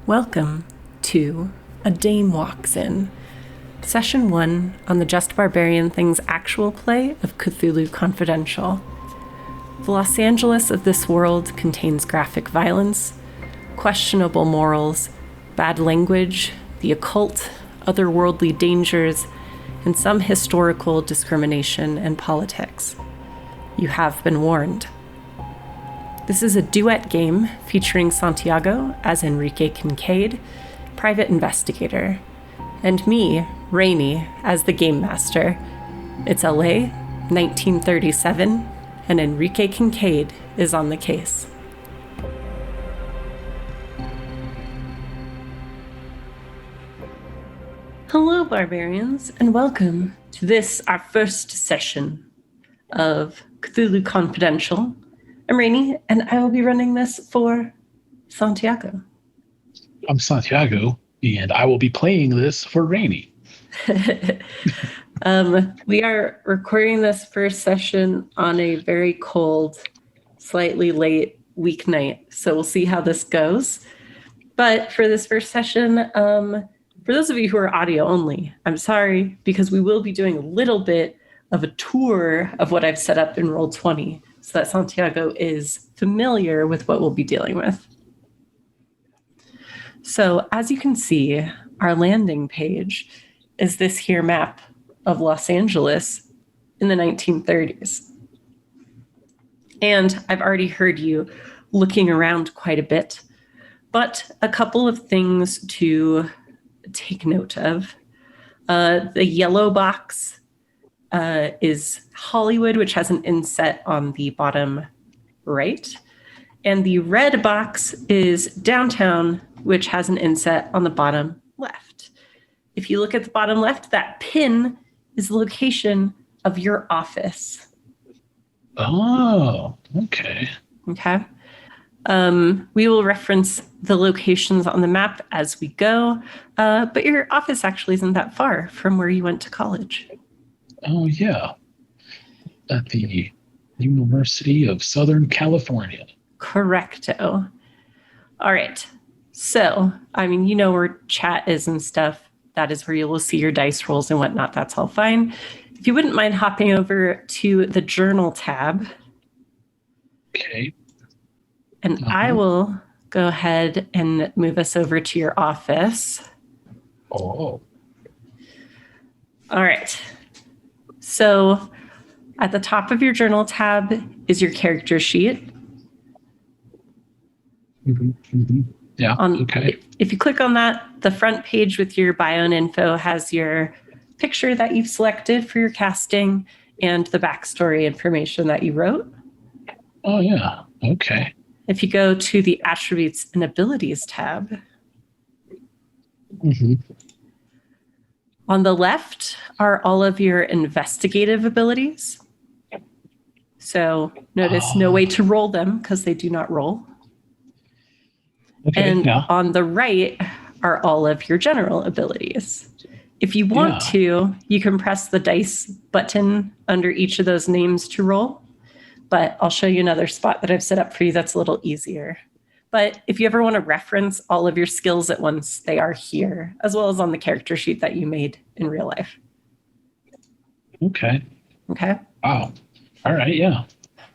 Welcome to A Dame Walks In, Session 1 on the Just Barbarian Things actual play of Cthulhu Confidential. The Los Angeles of this world contains graphic violence, questionable morals, bad language, the occult, otherworldly dangers, and some historical discrimination and politics. You have been warned. This is a duet game featuring Santiago as Enrique Kincaid, private investigator, and me, Rainey, as the game master. It's LA, 1937, and Enrique Kincaid is on the case. Hello, barbarians, and welcome to this, our first session of Cthulhu Confidential. I'm Rainey, and I will be running this for Santiago. I'm Santiago, and I will be playing this for Rainey. We are recording this first session on a very cold, slightly late weeknight, so we'll see how this goes. But for this first session, for those of you who are audio only, I'm sorry, because we will be doing a little bit of a tour of what I've set up in Roll20, so that Santiago is familiar with what we'll be dealing with. So as you can see, our landing page is this here map of Los Angeles in the 1930s. And I've already heard you looking around quite a bit, but a couple of things to take note of. The yellow box is Hollywood, which has an inset on the bottom right. And the red box is downtown, which has an inset on the bottom left. If you look at the bottom left, that pin is the location of your office. Oh, okay. Okay. We will reference the locations on the map as we go, but your office actually isn't that far from where you went to college. Oh, yeah. At the University of Southern California. Correcto. All right. So, I mean, you know where chat is and stuff. That is where you will see your dice rolls and whatnot. That's all fine. If you wouldn't mind hopping over to the journal tab. Okay. And I will go ahead and move us over to your office. Oh. All right. So at the top of your journal tab is your character sheet. Mm-hmm. Mm-hmm. Yeah, okay. If you click on that, the front page with your bio and info has your picture that you've selected for your casting and the backstory information that you wrote. Oh, yeah. Okay. If you go to the attributes and abilities tab, Mm-hmm. on the left are all of your investigative abilities. So notice no way to roll them because they do not roll. Okay, and yeah. on the right are all of your general abilities. If you want to, you can press the dice button under each of those names to roll. But I'll show you another spot that I've set up for you that's a little easier. But if you ever want to reference all of your skills at once, they are here, as well as on the character sheet that you made in real life. Okay. Okay? Wow. All right, yeah.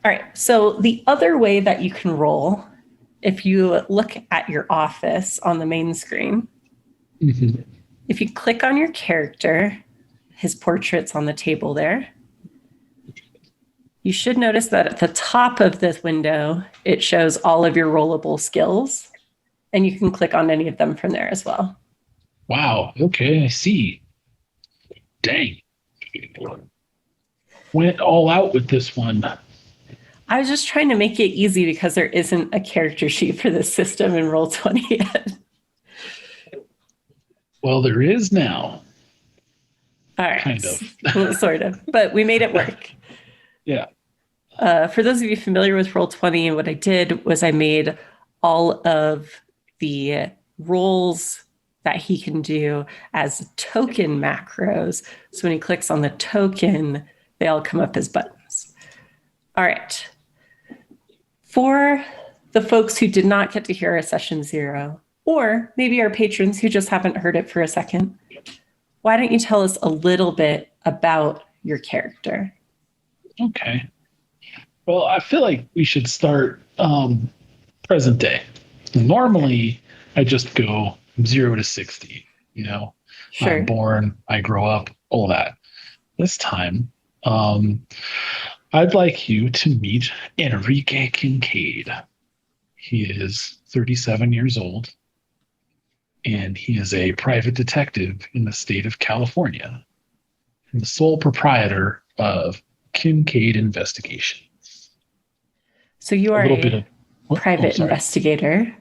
All right, so the other way that you can roll, if you look at your office on the main screen, Mm-hmm. if you click on your character, his portrait's on the table there, you should notice that at the top of this window, it shows all of your rollable skills, and you can click on any of them from there as well. Wow. Okay, I see. Dang. Went all out with this one. I was just trying to make it easy because there isn't a character sheet for this system in Roll20 yet. Well, there is now. All right. Kind of. Well, sort of, but we made it work. Yeah. For those of you familiar with Roll20, what I did was I made all of the roles that he can do as token macros. So when he clicks on the token, they all come up as buttons. All right. For the folks who did not get to hear our session 0, or maybe our patrons who just haven't heard it for a second, why don't you tell us a little bit about your character? Okay. Well, I feel like we should start present day. Normally, I just go from 0 to 60. I'm Sure. born, I grow up, all that. This time, I'd like you to meet Enrique Kincaid. He is 37 years old, and he is a private detective in the state of California, and the sole proprietor of Kincaid Investigations. So you A are little bit a of, oh, private sorry. investigator.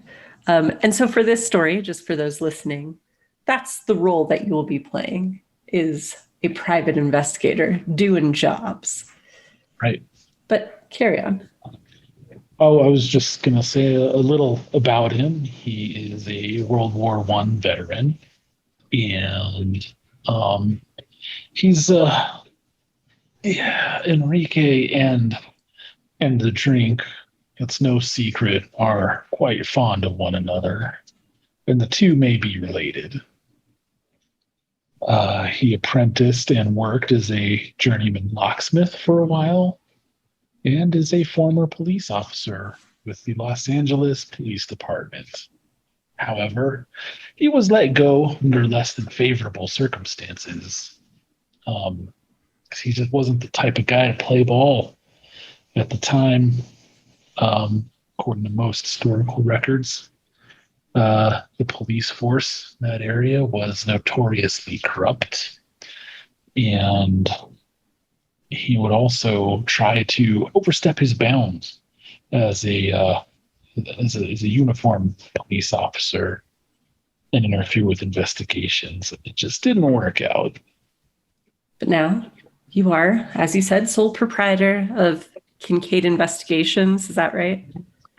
And so for this story, just for those listening, that's the role that you will be playing, is a private investigator doing jobs. Right. But carry on. Oh, I was just going to say a little about him. He is a World War One veteran, and um, he's yeah, Enrique and the drink. It's no secret are quite fond of one another, and the two may be related. He apprenticed and worked as a journeyman locksmith for a while, and is a former police officer with the Los Angeles Police Department. However, he was let go under less than favorable circumstances. 'Cause he just wasn't the type of guy to play ball at the time, according to most historical records. The police force in that area was notoriously corrupt, and he would also try to overstep his bounds as a uniformed police officer and interfere with investigations. It just didn't work out. But now you are, as you said, sole proprietor of Kincaid Investigations. Is that right?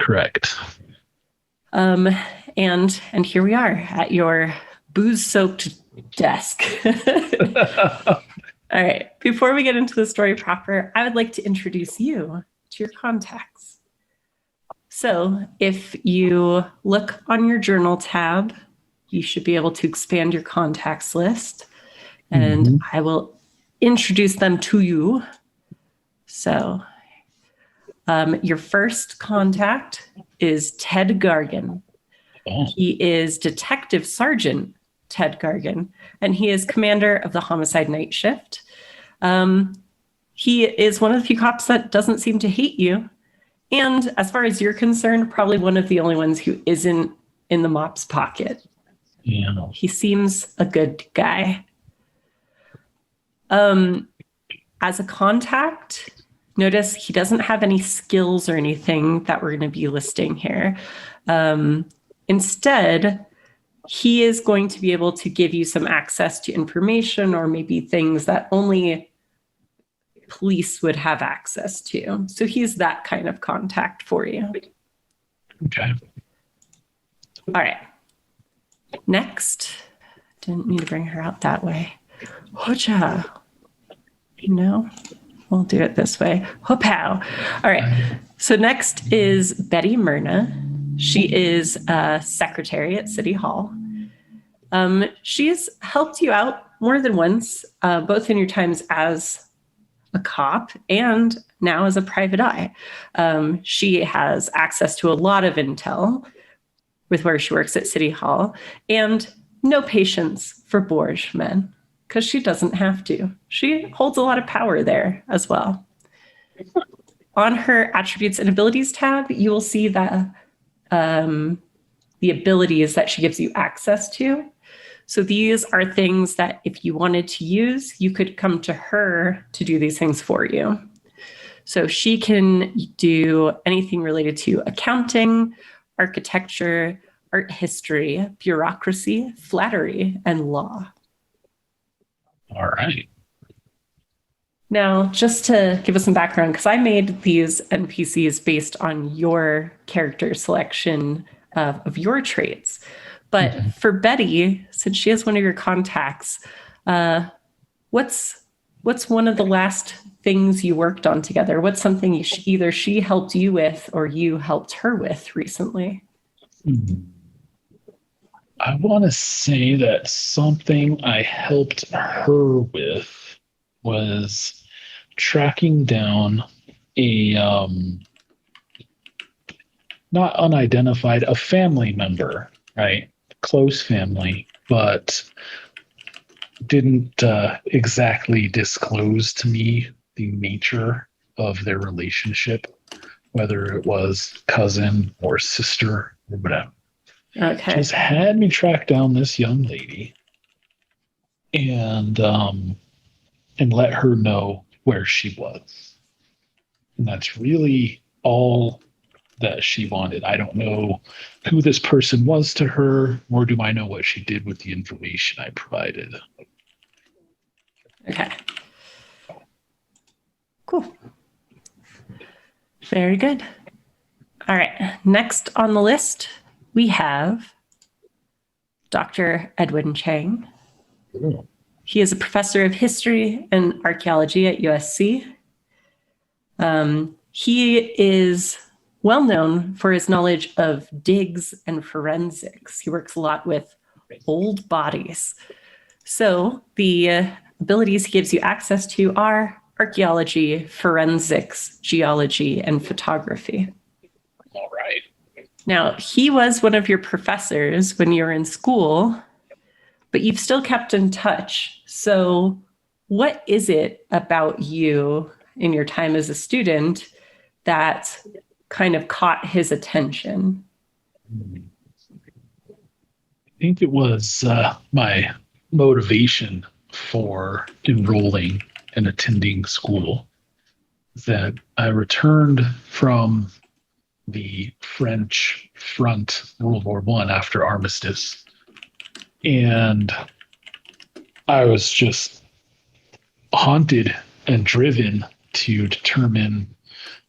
Correct. And here we are at your booze-soaked desk. All right. Before we get into the story proper, I would like to introduce you to your contacts. So if you look on your journal tab, you should be able to expand your contacts list, and I will introduce them to you. So your first contact is Ted Gargan. Oh. He is Detective Sergeant Ted Gargan, and he is commander of the Homicide Night Shift. He is one of the few cops that doesn't seem to hate you. And as far as you're concerned, probably one of the only ones who isn't in the mop's pocket. Yeah. He seems a good guy. As a contact, notice he doesn't have any skills or anything that we're going to be listing here. Instead, he is going to be able to give you some access to information or maybe things that only police would have access to. So he's that kind of contact for you. Okay. All right. Next, didn't need to bring her out that way. Hocha. No, we'll do it this way. Hopow. All right. So next is Betty Myrna. She is a secretary at City Hall. She's helped you out more than once, both in your times as a cop and now as a private eye. She has access to a lot of intel with where she works at City Hall, and no patience for boorish men, because she doesn't have to. She holds a lot of power there as well. On her attributes and abilities tab, you will see that the abilities that she gives you access to. So these are things that if you wanted to use, you could come to her to do these things for you. So she can do anything related to accounting, architecture, art history, bureaucracy, flattery, and law. All right. Now, just to give us some background, because I made these NPCs based on your character selection of your traits. But for Betty, since she is one of your contacts, what's one of the last things you worked on together? What's something either she helped you with or you helped her with recently? I want to say that something I helped her with was tracking down a not unidentified, a family member, right? Close family, but didn't exactly disclose to me the nature of their relationship, whether it was cousin or sister or whatever. Okay. Just had me track down this young lady and let her know where she was. And that's really all that she wanted. I don't know who this person was to her, nor do I know what she did with the information I provided. Okay. Cool. Very good. All right. Next on the list, we have Dr. Edwin Chang. Ooh. He is a professor of history and archaeology at USC. He is well known for his knowledge of digs and forensics. He works a lot with old bodies. So the abilities he gives you access to are archaeology, forensics, geology, and photography. All right. Now, he was one of your professors when you were in school, but you've still kept in touch. So what is it about you in your time as a student that kind of caught his attention? I think it was my motivation for enrolling and attending school that I returned from the French front, World War I, after armistice. And I was just haunted and driven to determine,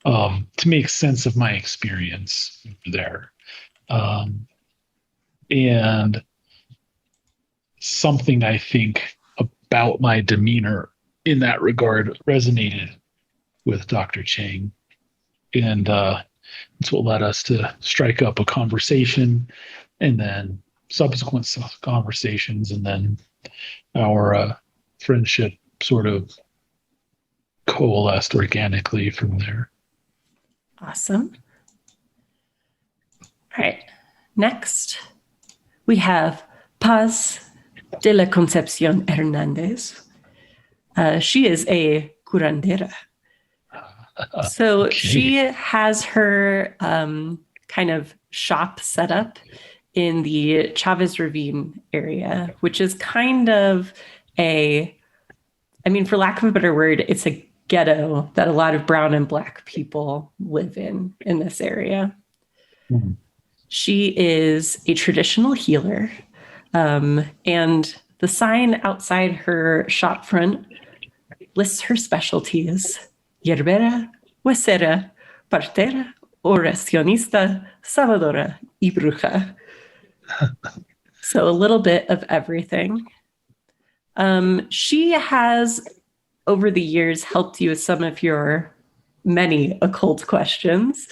to make sense of my experience there. And something I think about my demeanor in that regard resonated with Dr. Chang. And it's what led us to strike up a conversation and then subsequent conversations. And then our friendship sort of coalesced organically from there. Awesome. All right. Next, we have Paz de la Concepcion Hernandez. She is a curandera. So Okay. she has her kind of shop set up in the Chavez Ravine area, which is kind of for lack of a better word, it's a ghetto that a lot of brown and black people live in this area. Mm-hmm. She is a traditional healer, and the sign outside her shop front lists her specialties: yerbera, huesera, partera, oracionista, salvadora, y bruja. So a little bit of everything. She has, over the years, helped you with some of your many occult questions.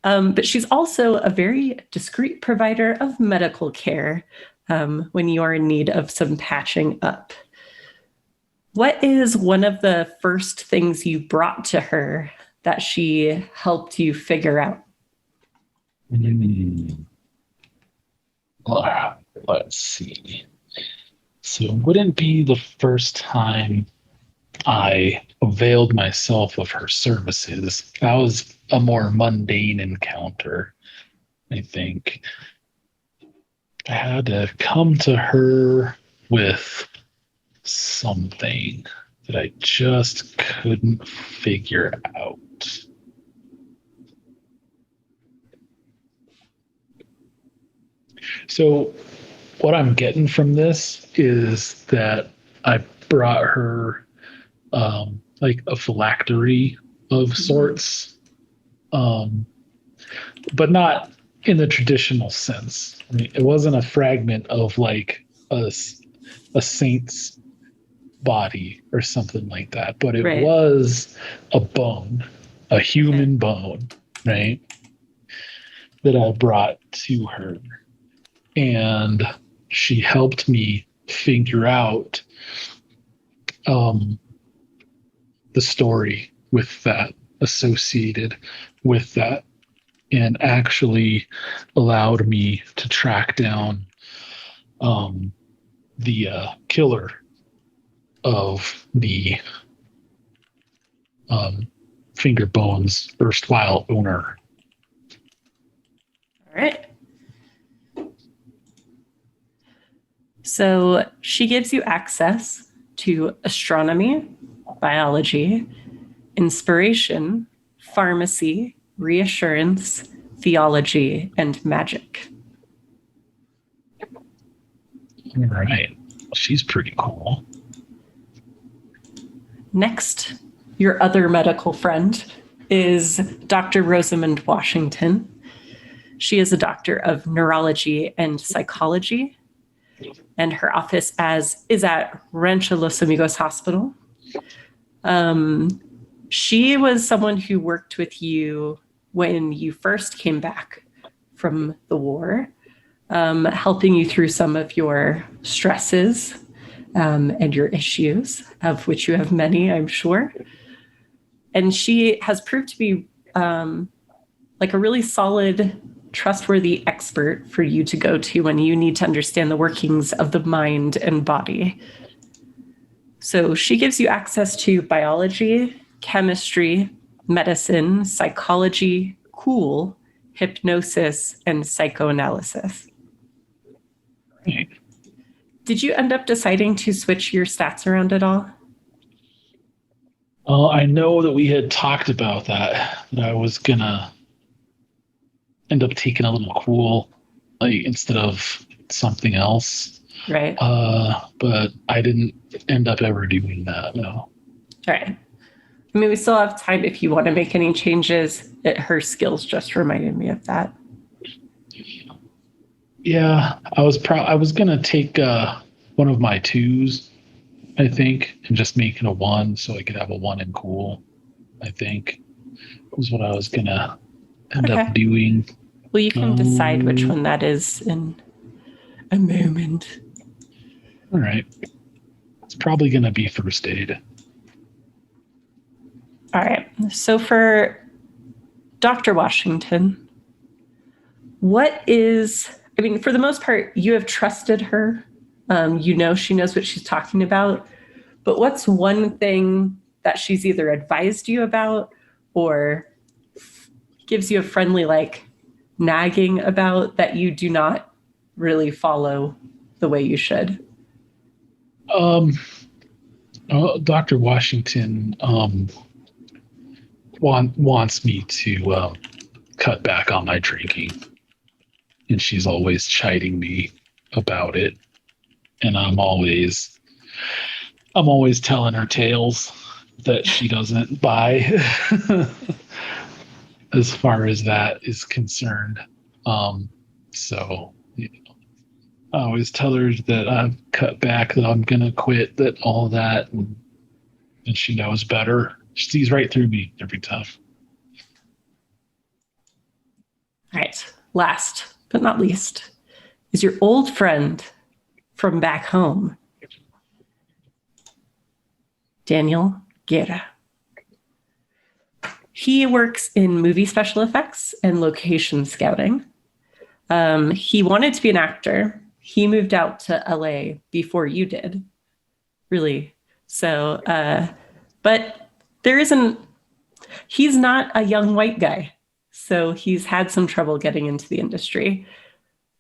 But she's also a very discreet provider of medical care when you are in need of some patching up. What is one of the first things you brought to her that she helped you figure out? Let's see. So it wouldn't be the first time I availed myself of her services. That was a more mundane encounter, I think. I had to come to her with something that I just couldn't figure out. So, what I'm getting from this is that I brought her like a phylactery of sorts, but not in the traditional sense. I mean, it wasn't a fragment of like a saint's body or something like that, but it Right. was a bone, a human bone, right? That I brought to her. And she helped me figure out the story with that, associated with that, and actually allowed me to track down the killer of the Finger Bones erstwhile owner. All right. So she gives you access to astronomy, biology, inspiration, pharmacy, reassurance, theology, and magic. All right. She's pretty cool. Next, your other medical friend is Dr. Rosamond Washington. She is a doctor of neurology and psychology, and her office is at Rancho Los Amigos Hospital. She was someone who worked with you when you first came back from the war, helping you through some of your stresses and your issues, of which you have many, I'm sure. And she has proved to be like a really solid, trustworthy expert for you to go to when you need to understand the workings of the mind and body. So she gives you access to biology, chemistry, medicine, psychology, cool, hypnosis, and psychoanalysis. Right. Did you end up deciding to switch your stats around at all? I know that we had talked about that I was gonna end up taking a little cool, like instead of something else. Right. But I didn't end up ever doing that. No. All right. I mean, we still have time if you want to make any changes. Her skills just reminded me of that. Yeah, I was gonna take one of my twos, I think, and just make it a one so I could have a one in cool. I think was what I was gonna end up doing. Well, you can decide which one that is in a moment. All right. It's probably gonna be first aid. All right. So for Dr. Washington, what is, I mean, for the most part, you have trusted her. You know she knows what she's talking about. But what's one thing that she's either advised you about or gives you a friendly, like, nagging about that you do not really follow the way you should? Dr. Washington wants me to cut back on my drinking, and she's always chiding me about it, and I'm always telling her tales that she doesn't buy as far as that is concerned. So I always tell her that I've cut back, that I'm gonna quit, that all that, and she knows better. She sees right through me every time. All right. Last but not least is your old friend from back home, Daniel Guerra. He works in movie special effects and location scouting. He wanted to be an actor. He moved out to LA before you did, really. So, but he's not a young white guy. So he's had some trouble getting into the industry.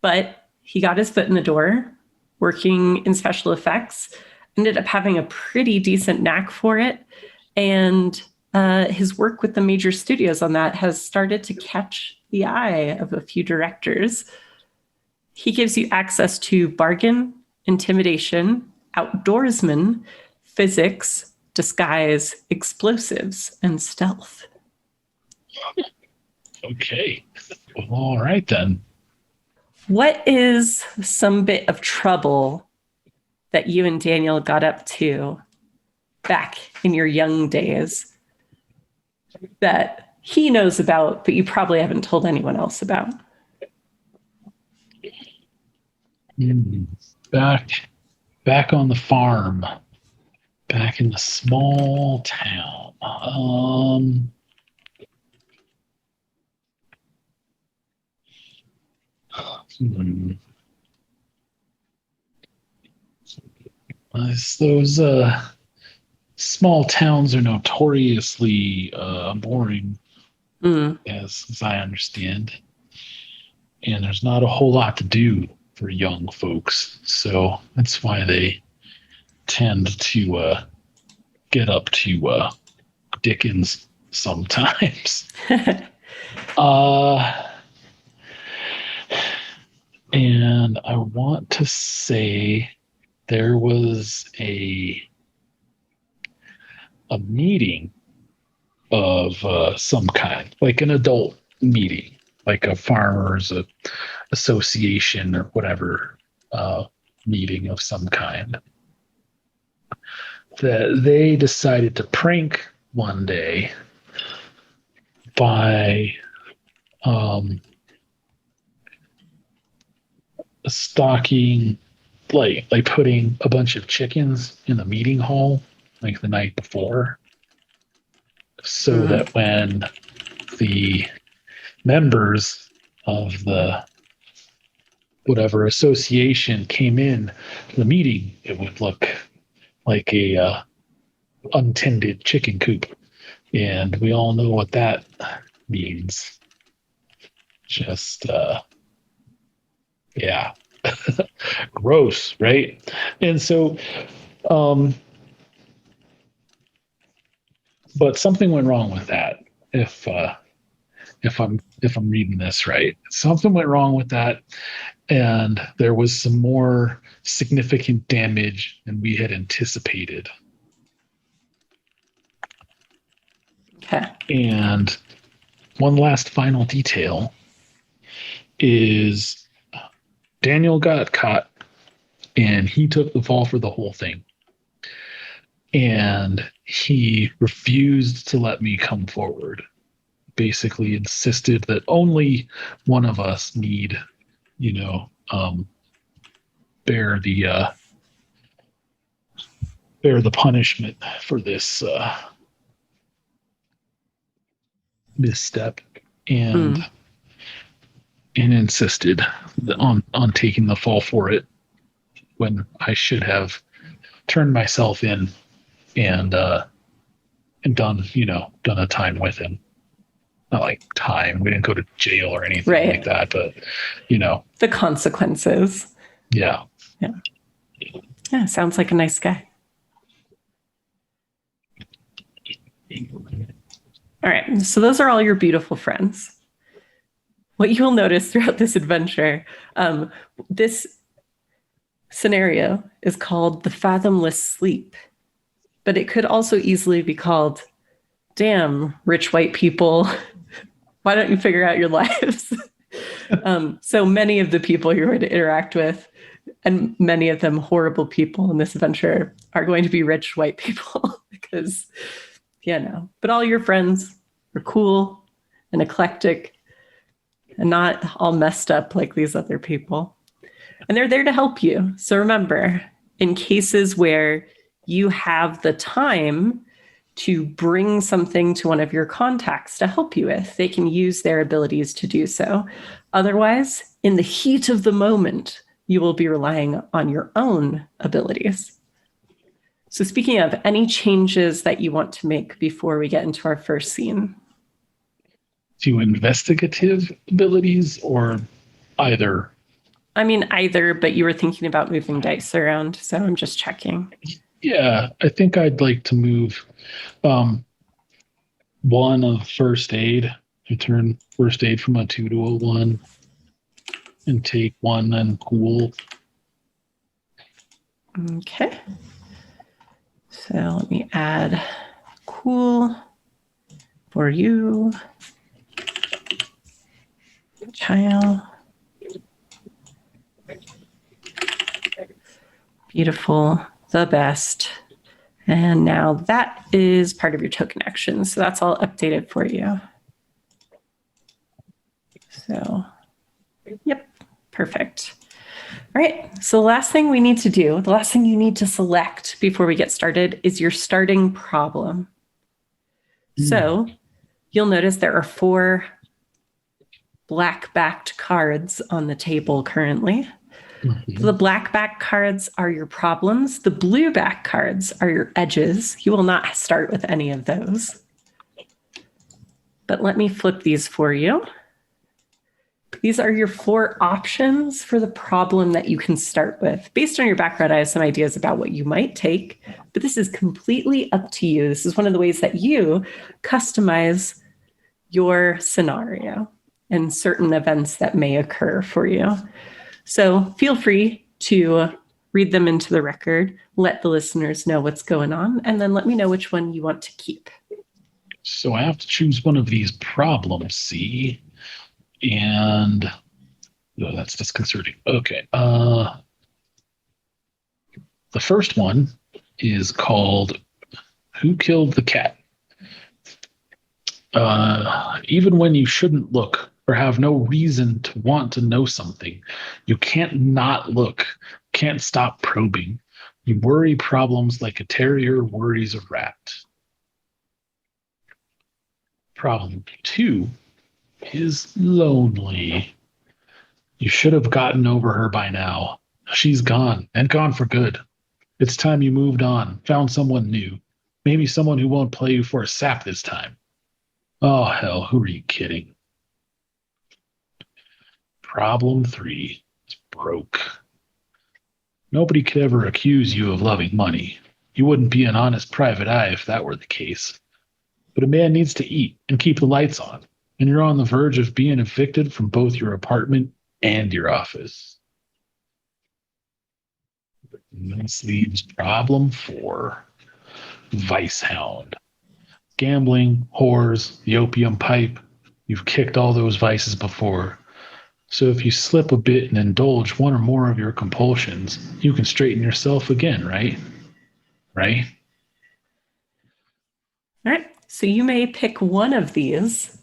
But he got his foot in the door working in special effects, ended up having a pretty decent knack for it. And his work with the major studios on that has started to catch the eye of a few directors. He gives you access to bargain, intimidation, outdoorsman, physics, disguise, explosives, and stealth. Okay. Well, all right then. What is some bit of trouble that you and Daniel got up to back in your young days that he knows about, but you probably haven't told anyone else about? back on the farm, back in the small town. Hmm. Those small towns are notoriously boring, Mm. as I understand, and there's not a whole lot to do for young folks. So that's why they tend to get up to Dickens sometimes. uh, and I want to say there was a meeting of some kind, like an adult meeting, like a farmers association or whatever meeting of some kind, that they decided to prank one day by um, stocking, like putting a bunch of chickens in the meeting hall like the night before, so Mm. that when the members of the whatever association came in to the meeting, it would look like a untended chicken coop, and we all know what that means. Just yeah, gross, right? And so, um, but something went wrong with that. If if I'm reading this right, something went wrong with that, and there was some more significant damage than we had anticipated. Okay. And one last final detail is Daniel got caught and he took the fall for the whole thing. And he refused to let me come forward. Basically insisted that only one of us need, you know, bear the punishment for this misstep, and Mm. insisted on taking the fall for it when I should have turned myself in and done done a time with him. Not like time. We didn't go to jail or anything Right. like that, but you know, The consequences. yeah. Yeah. Yeah. Sounds like a nice guy. All right. So those are all your beautiful friends. What you will notice throughout this adventure, this scenario is called the fathomless sleep, but it could also easily be called, damn, rich white people, why don't you figure out your lives? So many of the people you're going to interact with, and many of them horrible people in this adventure, are going to be rich white people because, but all your friends are cool and eclectic and not all messed up like these other people. And they're there to help you. So remember, in cases where you have the time to bring something to one of your contacts to help you with, they can use their abilities to do so. Otherwise, in the heat of the moment, you will be relying on your own abilities. So speaking of, any changes that you want to make before we get into our first scene? To investigative abilities or either? I mean, either, but you were thinking about moving dice around, so I'm just checking. Yeah, I think I'd like to move one of first aid, to turn first aid from a 2 to a 1, and take one and cool. Okay. So let me add cool for you, child. Beautiful, the best. And now that is part of your token action. So that's all updated for you. So, yep, perfect. All right. So the last thing we need to do, the last thing you need to select before we get started is your starting problem. So you'll notice there are 4 black-backed cards on the table currently. Mhm. The black back cards are your problems. The blue back cards are your edges. You will not start with any of those. But let me flip these for you. These are your 4 options for the problem that you can start with. Based on your background, I have some ideas about what you might take, but this is completely up to you. This is one of the ways that you customize your scenario and certain events that may occur for you. So feel free to read them into the record, let the listeners know what's going on, and then let me know which one you want to keep. So I have to choose one of these problems, see? And that's disconcerting. Okay. The first one is called Who Killed the Cat? Even when you shouldn't look or have no reason to want to know something, you can't not look, can't stop probing. You worry problems like a terrier worries a rat. Problem 2 is lonely. You should have gotten over her by now. She's gone, and gone for good. It's time you moved on, found someone new. Maybe someone who won't play you for a sap this time. Oh, hell, who are you kidding? Problem 3 is broke. Nobody could ever accuse you of loving money. You wouldn't be an honest private eye if that were the case. But a man needs to eat and keep the lights on, and you're on the verge of being evicted from both your apartment and your office. This leaves problem 4, vice hound. Gambling, whores, the opium pipe. You've kicked all those vices before. So if you slip a bit and indulge one or more of your compulsions, you can straighten yourself again, right? Right? All right. So you may pick one of these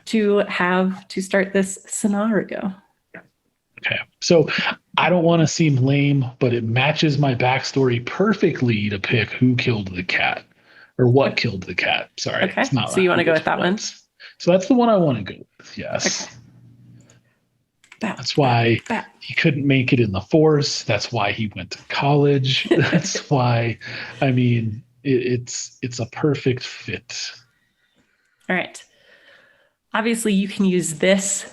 to have to start this scenario. Okay. So I don't want to seem lame, but it matches my backstory perfectly to pick who killed the cat or what killed the cat. Sorry. Okay. It's not So you want to go with that one? So that's the one I want to go with. Yes. Okay. That's why he couldn't make it in the force. That's why he went to college. That's why, I mean, it's a perfect fit. All right. Obviously, you can use this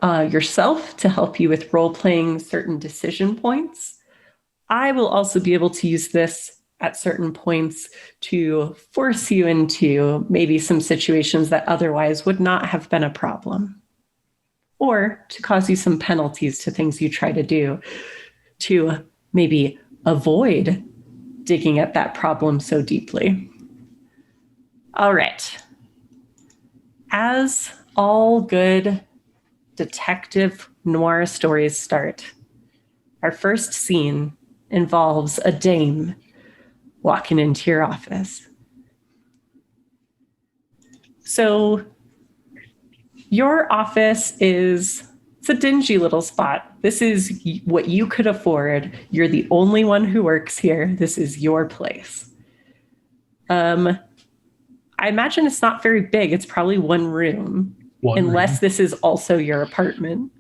yourself to help you with role playing certain decision points. I will also be able to use this at certain points to force you into maybe some situations that otherwise would not have been a problem, or to cause you some penalties to things you try to do to maybe avoid digging at that problem so deeply. All right. As all good detective noir stories start, our first scene involves a dame walking into your office. So your office it's a dingy little spot. This is what you could afford. You're the only one who works here. This is your place. I imagine it's not very big. It's probably one room, unless this is also your apartment.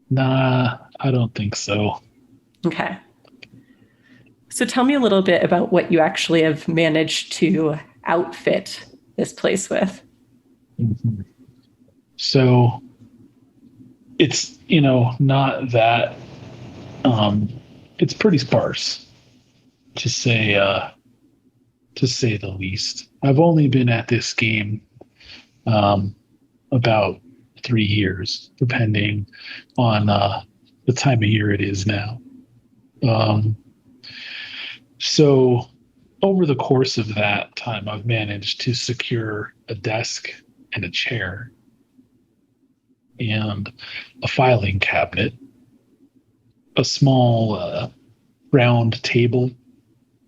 Nah, I don't think so. Okay. So tell me a little bit about what you actually have managed to outfit this place with. Mm-hmm. So it's, not that, it's pretty sparse to say the least. I've only been at this game about 3 years, depending on the time of year it is now. So over the course of that time, I've managed to secure a desk and a chair and a filing cabinet, a small round table,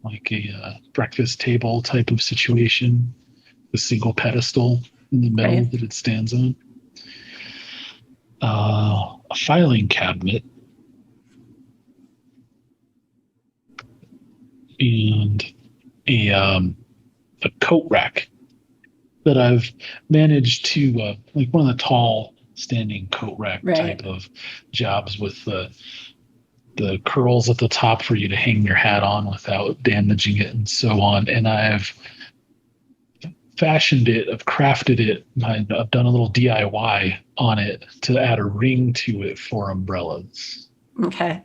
like a breakfast table type of situation, a single pedestal in the middle that it stands on. a filing cabinet, and a coat rack that I've managed to like one of the tall standing coat rack Right. type of jobs with the curls at the top for you to hang your hat on without damaging it and so on. And I've fashioned it, I've crafted it, I've done a little DIY on it to add a ring to it for umbrellas. Okay.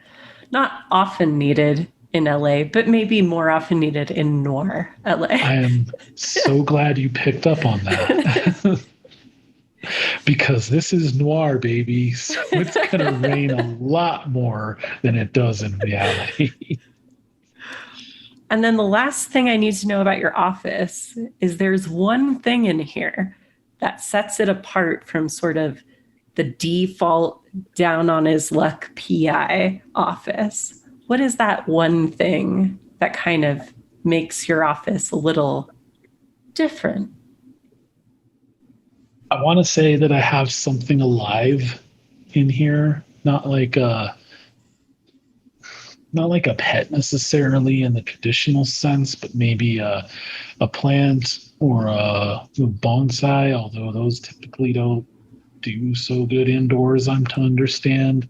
Not often needed in LA, but maybe more often needed in Noir, I LA. am so glad you picked up on that. Because this is noir, baby. So it's going to rain a lot more than it does in reality. And then the last thing I need to know about your office is there's one thing in here that sets it apart from sort of the default down on his luck PI office. What is that one thing that kind of makes your office a little different? I want to say that I have something alive in here, not like a pet necessarily in the traditional sense, but maybe a plant or a bonsai, although those typically don't do so good indoors, I'm to understand.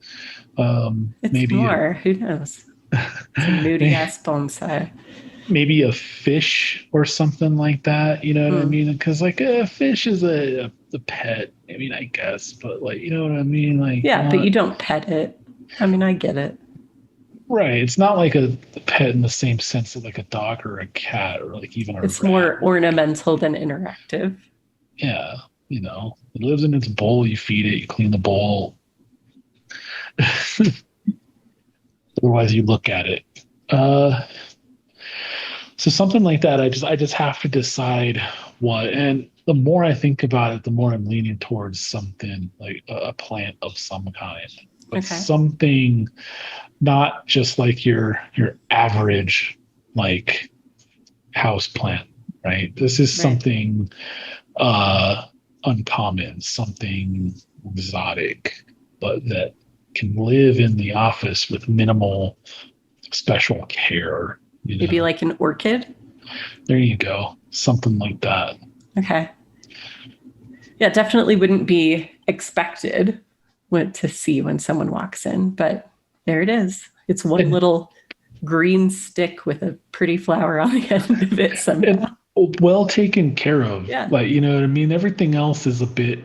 It's Maybe more, who knows? It's a moody ass bonsai. maybe a fish or something like that. You know what I Hmm. mean? Because like a fish is a pet. I mean, I guess, but like you know what I mean? Like Yeah, but not you don't pet it. I mean, I get it. right. It's not like a pet in the same sense of like a dog or a cat or like even a It's rat. more ornamental than interactive. Yeah, it lives in its bowl. You feed it. You clean the bowl. Otherwise, you look at it. Uh, so something like that. I just have to decide what. And the more I think about it, the more I'm leaning towards something like a plant of some kind, but Okay. something not just like your average like house plant, right? This is Right. something uh uncommon, something exotic, but that can live in the office with minimal special care, Maybe like an orchid. There you go. Something like that. Okay. Yeah, definitely wouldn't be expected to see when someone walks in, but there it is. It's one And little green stick with a pretty flower on the end of it and somehow. well taken care of. Yeah. Like, you know what I mean? Everything else is a bit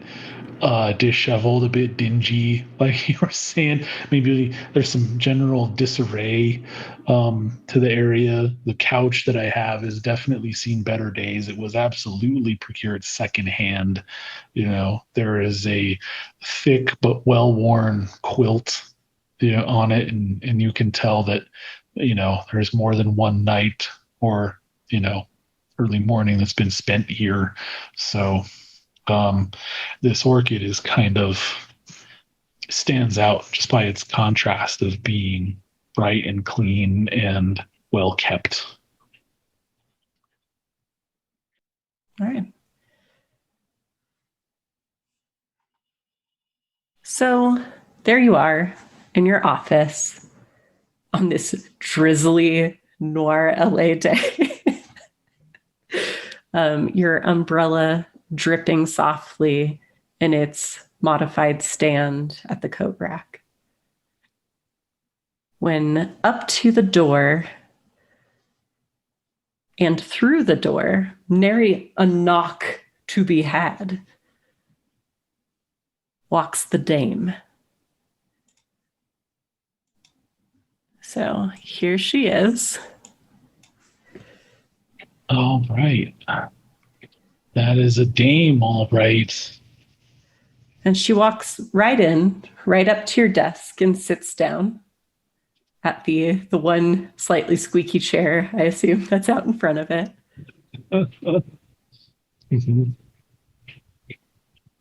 disheveled, a bit dingy, like you were saying. Maybe there's some general disarray to the area. The couch that I have has definitely seen better days. It was absolutely procured secondhand. There is a thick but well-worn quilt, on it, and you can tell that, there's more than one night or, early morning that's been spent here. So um, this orchid is kind of stands out just by its contrast of being bright and clean and well kept. All right. So there you are in your office on this drizzly noir LA day. Your umbrella dripping softly in its modified stand at the coat rack. When up to the door and through the door, nary a knock to be had, walks the dame. So here she is. All right. That is a dame, all right. And she walks right in, right up to your desk and sits down at the one slightly squeaky chair, I assume, that's out in front of it. Mhm.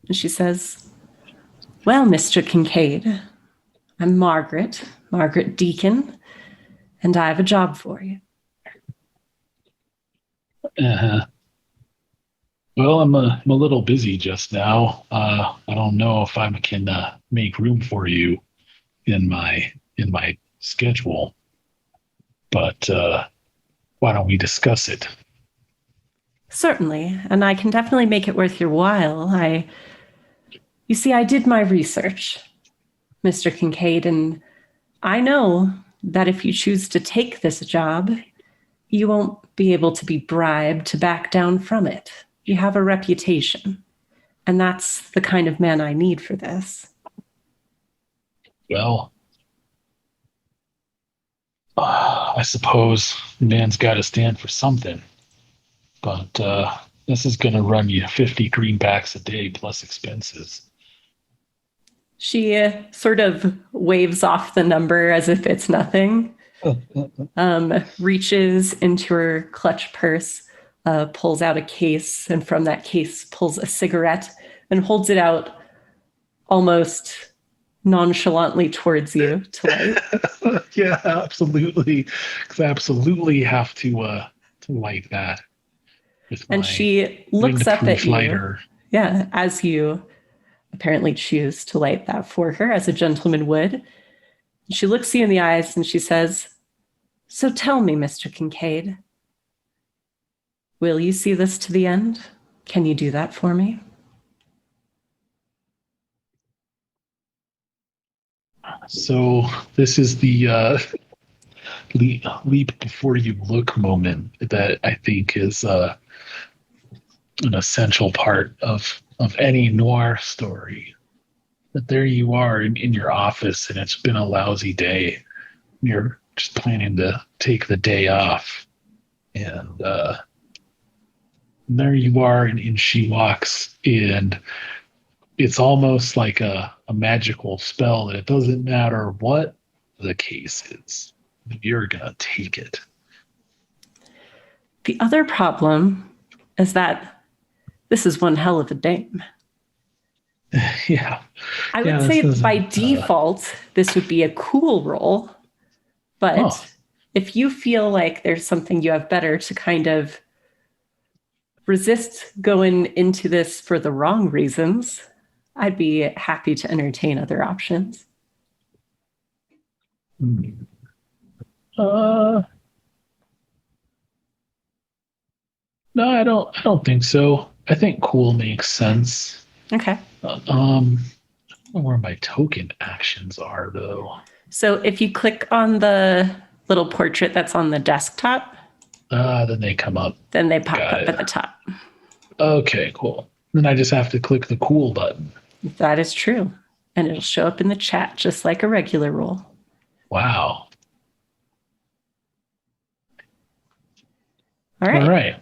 And she says, "Well, Mr. Kincaid, I'm Margaret Deacon, and I have a job for you." Uh-huh. Well, I'm a little busy just now. I don't know if I can make room for you in my schedule. But why don't we discuss it? Certainly, and I can definitely make it worth your while. You see, I did my research, Mr. Kincaid, and I know that if you choose to take this job, you won't be able to be bribed to back down from it. You have a reputation, and that's the kind of man I need for this. Well, I suppose the man's got to stand for something. But this is going to run you 50 greenbacks a day plus expenses. She sort of waves off the number as if it's nothing, reaches into her clutch purse, pulls out a case, and from that case pulls a cigarette and holds it out almost nonchalantly towards you to light. Yeah, absolutely. 'Cause I absolutely have to light that with And my she looks up at winged-proof you. lighter. Yeah, as you apparently choose to light that for her, as a gentleman would. She looks you in the eyes and she says, "So tell me, Mr. Kincaid, will you see this to the end? Can you do that for me?" So this is the leap before you look moment that I think is an essential part of any noir story. But there you are in your office, and it's been a lousy day. You're just planning to take the day off, and there you are, and she walks, and it's almost like a magical spell that it doesn't matter what the case is, you're gonna take it. The other problem is that this is one hell of a dame. Yeah. I would say by default, this would be a cool role. But if you feel like there's something you have better to kind of resist going into this for the wrong reasons, I'd be happy to entertain other options. No, I don't think so. I think cool makes sense. Okay. I don't know where my token actions are though. So if you click on the little portrait that's on the desktop, Then they come up. then they pop Got up it. at the top. Okay, cool. Then I just have to click the cool button. That is true. And it'll show up in the chat just like a regular role. Wow. All right. All right.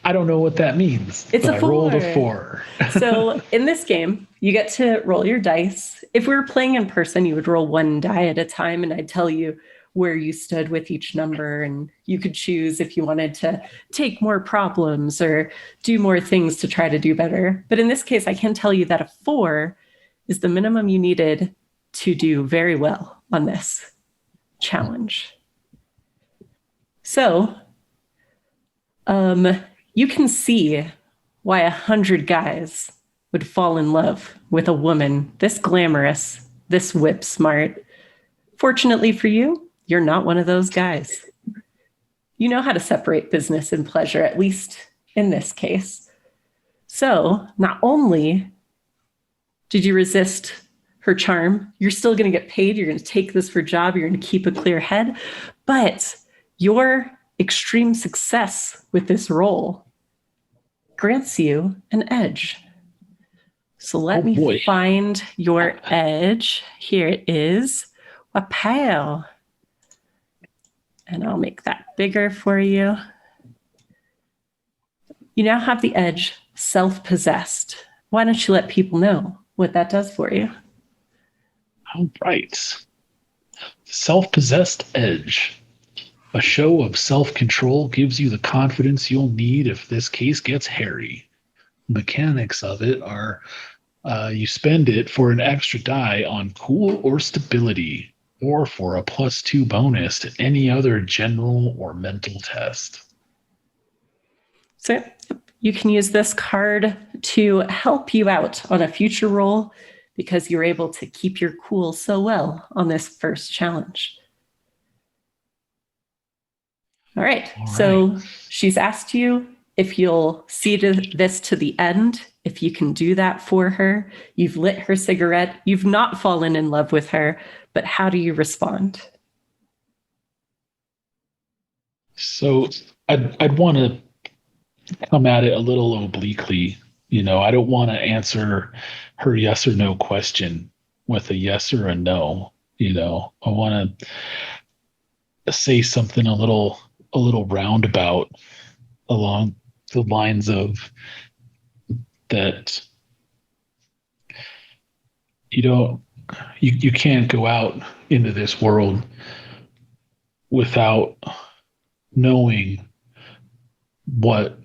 I don't know what that means. It's but a I rolled a 4. 4. So in this game, you get to roll your dice. If we were playing in person, you would roll one die at a time, and I'd tell you where you stood with each number, and you could choose if you wanted to take more problems or do more things to try to do better. But in this case, I can tell you that a 4 is the minimum you needed to do very well on this challenge. So, you can see why 100 guys would fall in love with a woman this glamorous, this whip smart. Fortunately for you, you're not one of those guys. You know how to separate business and pleasure, at least in this case. So not only did you resist her charm, you're still going to get paid. You're going to take this for a job. You're going to keep a clear head. But your extreme success with this role grants you an edge. So let me find your edge. Here it is. Wow. And I'll make that bigger for you. You now have the edge, self-possessed. Why don't you let people know what that does for you? All right. Self-possessed edge. A show of self-control gives you the confidence you'll need if this case gets hairy. Mechanics of it are you spend it for an extra die on cool or stability, or for a +2 bonus to any other general or mental test. So you can use this card to help you out on a future roll. because you were able to keep your cool so well on this first challenge. All right. So she's asked you if you'll see this to the end, if you can do that for her. You've lit her cigarette. You've not fallen in love with her, but how do you respond? So I'd want to come at it a little obliquely. I don't want to answer her yes or no question with a yes or a no. I want to say something a little roundabout along the lines of that you can't go out into this world without knowing what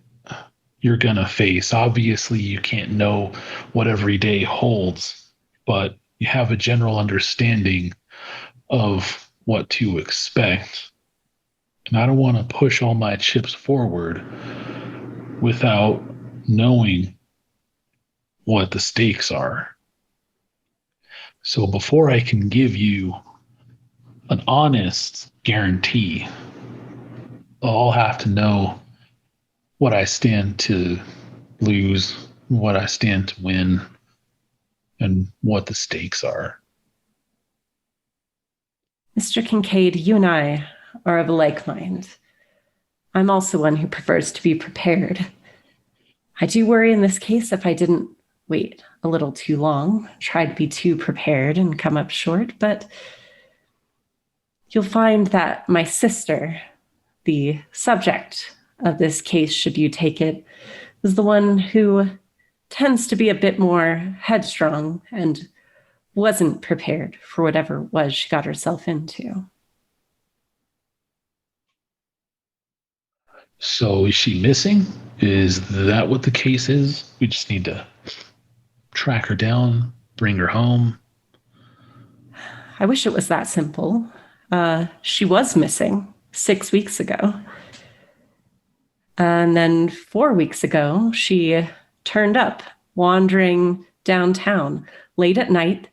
you're going to face. Obviously, you can't know what every day holds, but you have a general understanding of what to expect. And I don't want to push all my chips forward without knowing what the stakes are. So before I can give you an honest guarantee, I'll have to know what I stand to lose, what I stand to win, and what the stakes are. Mr. Kincaid, you and I are of a like mind. I'm also one who prefers to be prepared. I do worry in this case if I didn't wait a little too long, try to be too prepared and come up short, but you'll find that my sister, the subject of this case, should you take it, is the one who tends to be a bit more headstrong and wasn't prepared for whatever it was she got herself into. So is she missing? Is that what the case is? We just need to track her down, bring her home. I wish it was that simple. She was missing 6 weeks ago. And then 4 weeks ago, she turned up, wandering downtown late at night.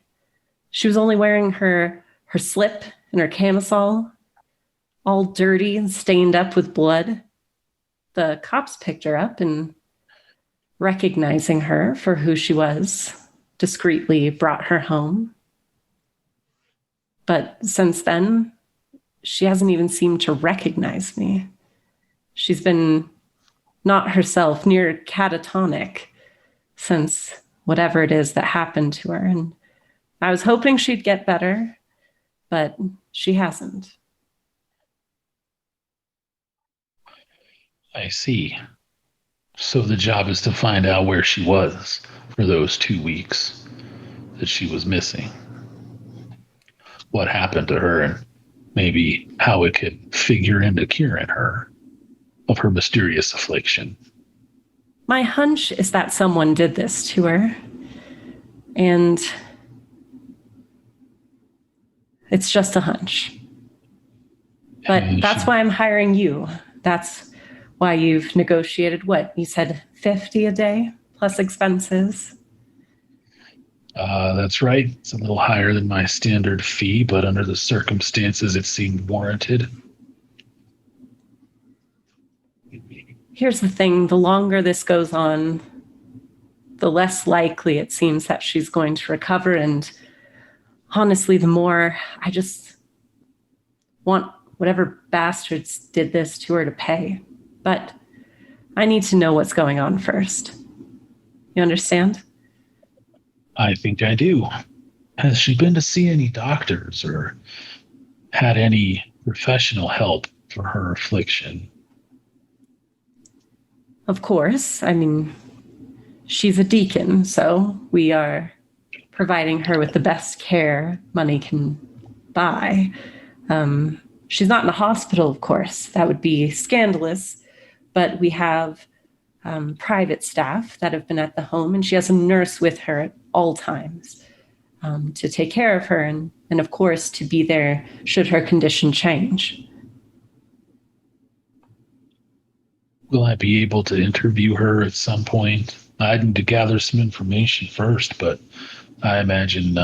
She was only wearing her slip and her camisole, all dirty and stained up with blood. The cops picked her up and, recognizing her for who she was, discreetly brought her home. But since then, she hasn't even seemed to recognize me. She's been not herself, near catatonic, since whatever it is that happened to her. And I was hoping she'd get better, but she hasn't. I see. So the job is to find out where she was for those 2 weeks that she was missing. What happened to her, and maybe how it could figure into curing her of her mysterious affliction. My hunch is that someone did this to her. And it's just a hunch. But that's why I'm hiring you. That's why you've negotiated what? You said 50 a day plus expenses. That's right. It's a little higher than my standard fee, but under the circumstances, it seemed warranted. Here's the thing. The longer this goes on, the less likely it seems that she's going to recover. And honestly, the more I just want whatever bastards did this to her to pay. But I need to know what's going on first. You understand? I think I do. Has she been to see any doctors or had any professional help for her affliction? Of course. I mean, she's a deacon, so we are providing her with the best care money can buy. She's not in a hospital, of course. That would be scandalous. But we have private staff that have been at the home, and she has a nurse with her at all times to take care of her and, of course, to be there should her condition change. Will I be able to interview her at some point? I need to gather some information first, but I imagine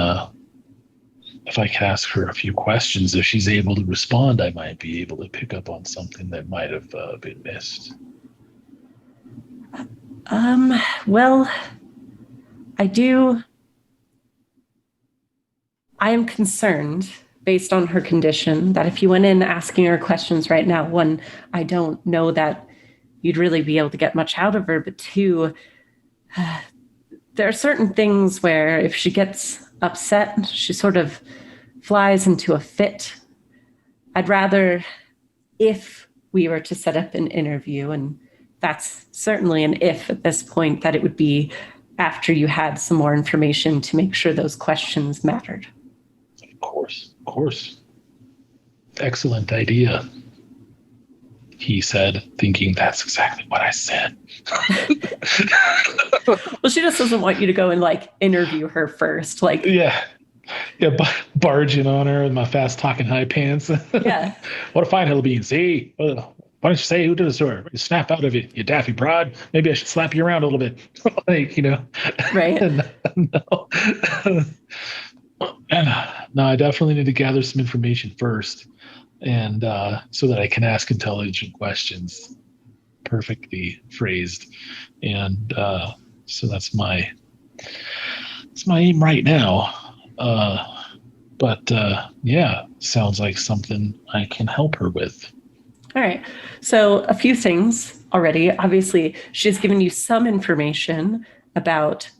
if I could ask her a few questions, if she's able to respond, I might be able to pick up on something that might have been missed. Well, I do. I am concerned based on her condition that if you went in asking her questions right now, one, I don't know that you'd really be able to get much out of her, but two, there are certain things where if she gets upset, she sort of flies into a fit. I'd rather, if we were to set up an interview, and that's certainly an if at this point, that it would be after you had some more information to make sure those questions mattered. Of course, of course. Excellent idea, he said, thinking that's exactly what I said. Well, she just doesn't want you to go and like interview her first. Like, Yeah. Yeah, barging on her in my fast talking high pants. yeah, What a fine hill of beans. Hey, why don't you say who did this to her? You snap out of it, you daffy broad. Maybe I should slap you around a little bit. Like, right. No. No, I definitely need to gather some information first, and so that I can ask intelligent questions, perfectly phrased, and so that's my aim right now. But yeah, sounds like something I can help her with. All right. So, a few things already. Obviously, she's given you some information about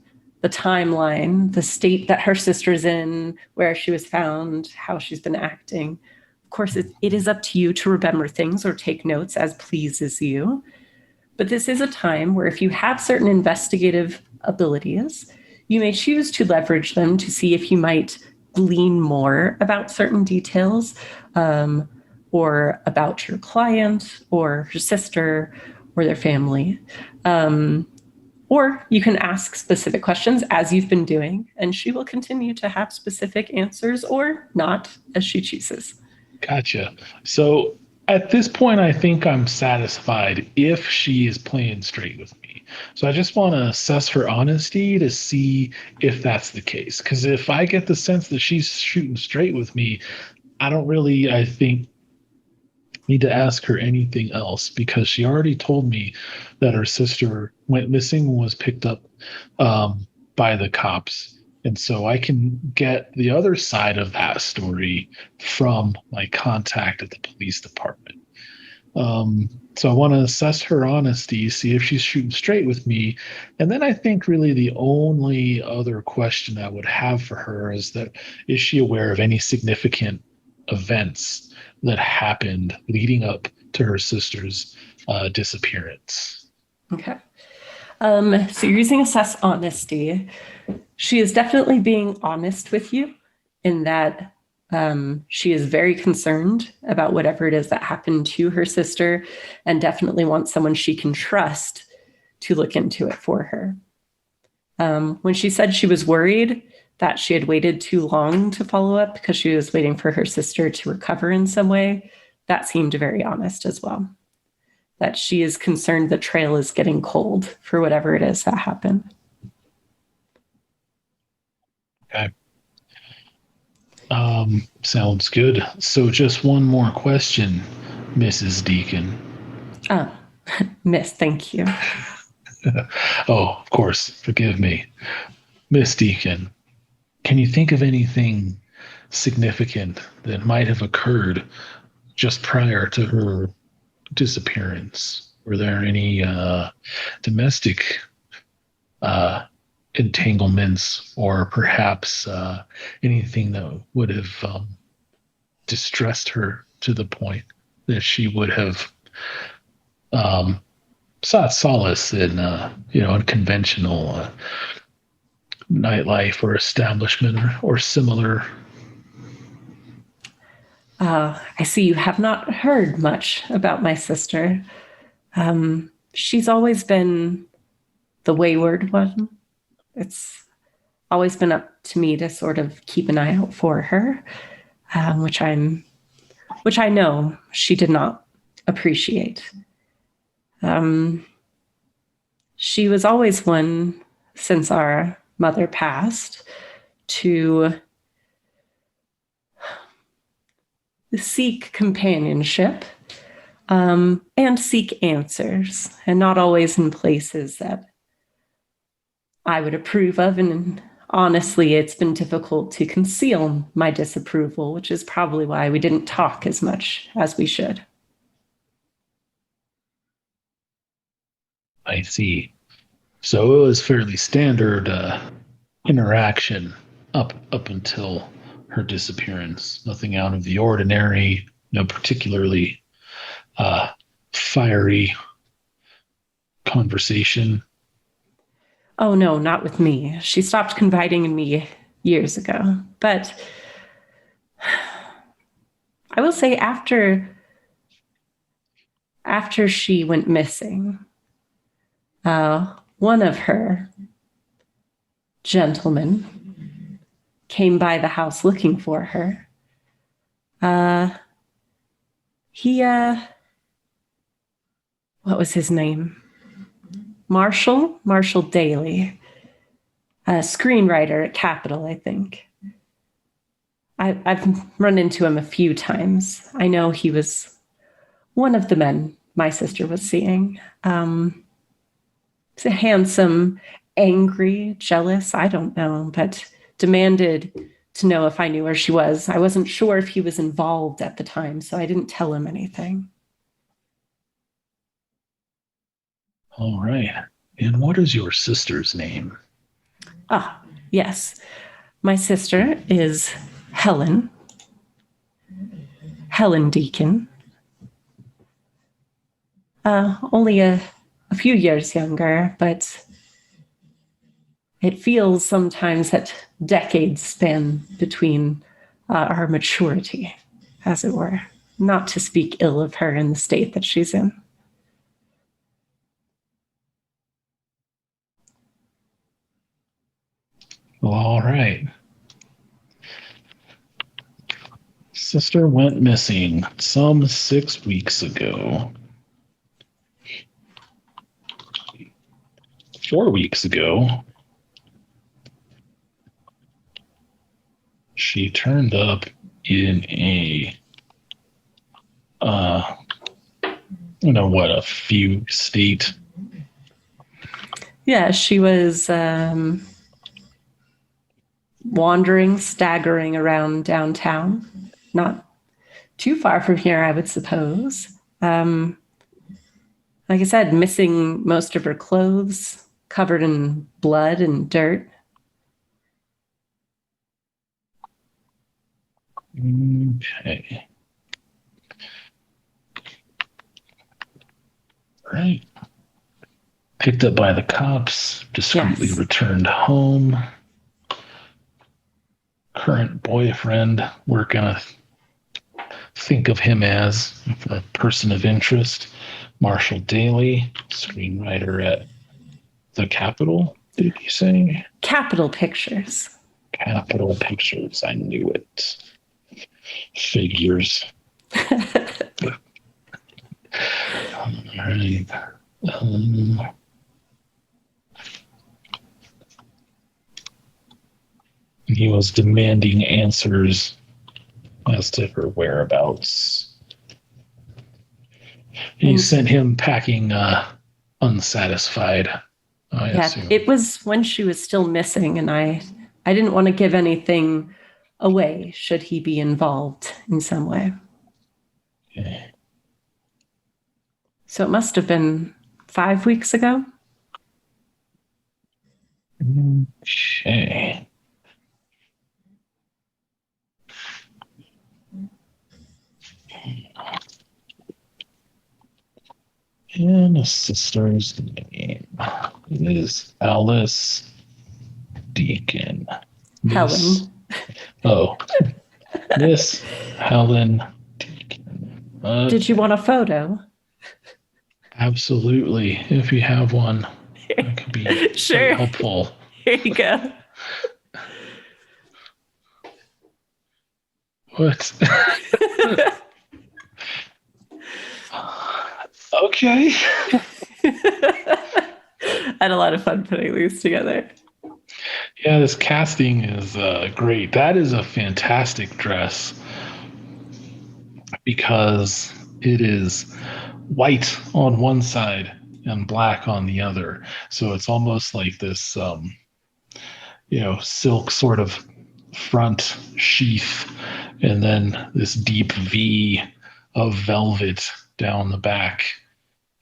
the timeline, the state that her sister's in, where she was found, how she's been acting. Of course, it is up to you to remember things or take notes as pleases you. But this is a time where if you have certain investigative abilities, you may choose to leverage them to see if you might glean more about certain details, or about your client or your sister or their family. Or you can ask specific questions as you've been doing, and she will continue to have specific answers or not as she chooses. Gotcha. So at this point, I think I'm satisfied if she is playing straight with me. So I just want to assess her honesty to see if that's the case. Because if I get the sense that she's shooting straight with me, I don't really, I think, need to ask her anything else because she already told me that her sister went missing, was picked up by the cops. And so I can get the other side of that story from my contact at the police department. So I want to assess her honesty, see if she's shooting straight with me. And then I think really the only other question I would have for her is that is she aware of any significant events that happened leading up to her sister's disappearance? Okay. So you're using assess honesty. She is definitely being honest with you in that she is very concerned about whatever it is that happened to her sister and definitely wants someone she can trust to look into it for her. When she said she was worried that she had waited too long to follow up because she was waiting for her sister to recover in some way, that seemed very honest as well. That she is concerned the trail is getting cold for whatever it is that happened. Okay. Sounds good. So just one more question, Mrs. Deacon. Oh, Miss, thank you. Oh, of course. Forgive me. Miss Deacon, can you think of anything significant that might have occurred just prior to her disappearance? Were there any domestic entanglements or perhaps anything that would have distressed her to the point that she would have sought solace in, unconventional nightlife or establishment or similar? I see you have not heard much about my sister. She's always been the wayward one. It's always been up to me to sort of keep an eye out for her, which I know she did not appreciate. She was always one since our mother passed to seek companionship and seek answers, and not always in places that I would approve of. And honestly, it's been difficult to conceal my disapproval, which is probably why we didn't talk as much as we should. I see. So it was fairly standard interaction up until her disappearance. Nothing out of the ordinary. No particularly fiery conversation. Oh, no, not with me. She stopped confiding in me years ago. But I will say after she went missing, one of her gentlemen came by the house looking for her. He, what was his name? Marshall Daly, a screenwriter at Capitol, I think. I've run into him a few times. I know he was one of the men my sister was seeing. He's a handsome, angry, jealous, I don't know, but demanded to know if I knew where she was. I wasn't sure if he was involved at the time, so I didn't tell him anything. All right. And what is your sister's name? Yes. My sister is Helen Deacon. Only a few years younger, but it feels sometimes that decades span between our maturity, as it were. Not to speak ill of her in the state that she's in. Well, all right. Sister went missing some 6 weeks ago. 4 weeks ago, she turned up in a, a fugue state. Yeah, she was wandering, staggering around downtown. Not too far from here, I would suppose. Like I said, missing most of her clothes, covered in blood and dirt. Okay. Right. Picked up by the cops, discreetly returned home. Current boyfriend, we're going to think of him as a person of interest. Marshall Daly, screenwriter at the Capitol, did you say? Capitol Pictures. Capitol Pictures, I knew it. Figures. All right. He was demanding answers as to her whereabouts. He sent him packing unsatisfied, I assume. It was when she was still missing, and I didn't want to give anything away should he be involved in some way. Okay. So it must have been 5 weeks ago. Okay. And a sister's name is Alice Deacon. Helen. Miss Helen Deacon. Did you want a photo? Absolutely. If you have one, that could be sure. helpful. Here you go. What? Okay. I had a lot of fun putting these together. Yeah, this casting is great. That is a fantastic dress because it is white on one side and black on the other. So it's almost like this, silk sort of front sheath, and then this deep V of velvet down the back.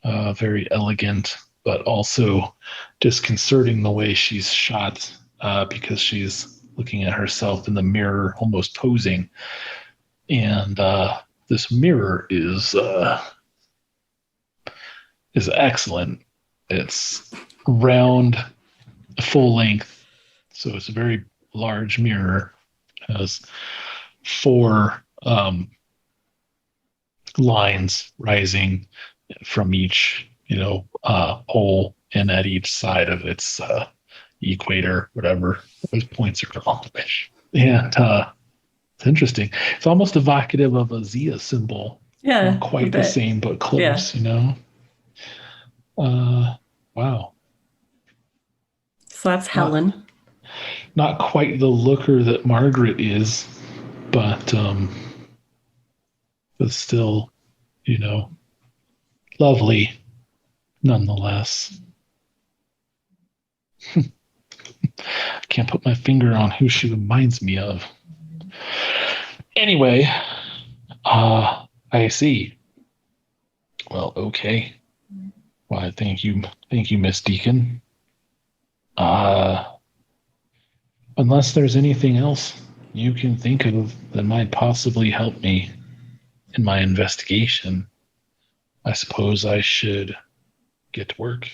Very elegant, but also disconcerting the way she's shot because she's looking at herself in the mirror, almost posing. And this mirror is excellent. It's round, full length, so it's a very large mirror. It has four lines rising from each, pole, and at each side of its equator, whatever those points are called. And it's interesting. It's almost evocative of a Zia symbol. Yeah, Not quite the same, but close, yeah. Wow. So that's Not, Helen. not quite the looker that Margaret is, but still, you know, lovely nonetheless. I can't put my finger on who she reminds me of. Anyway, I see. Well, okay. Why, thank you, Miss Deacon. Uh, unless there's anything else you can think of that might possibly help me in my investigation, I suppose I should get to work.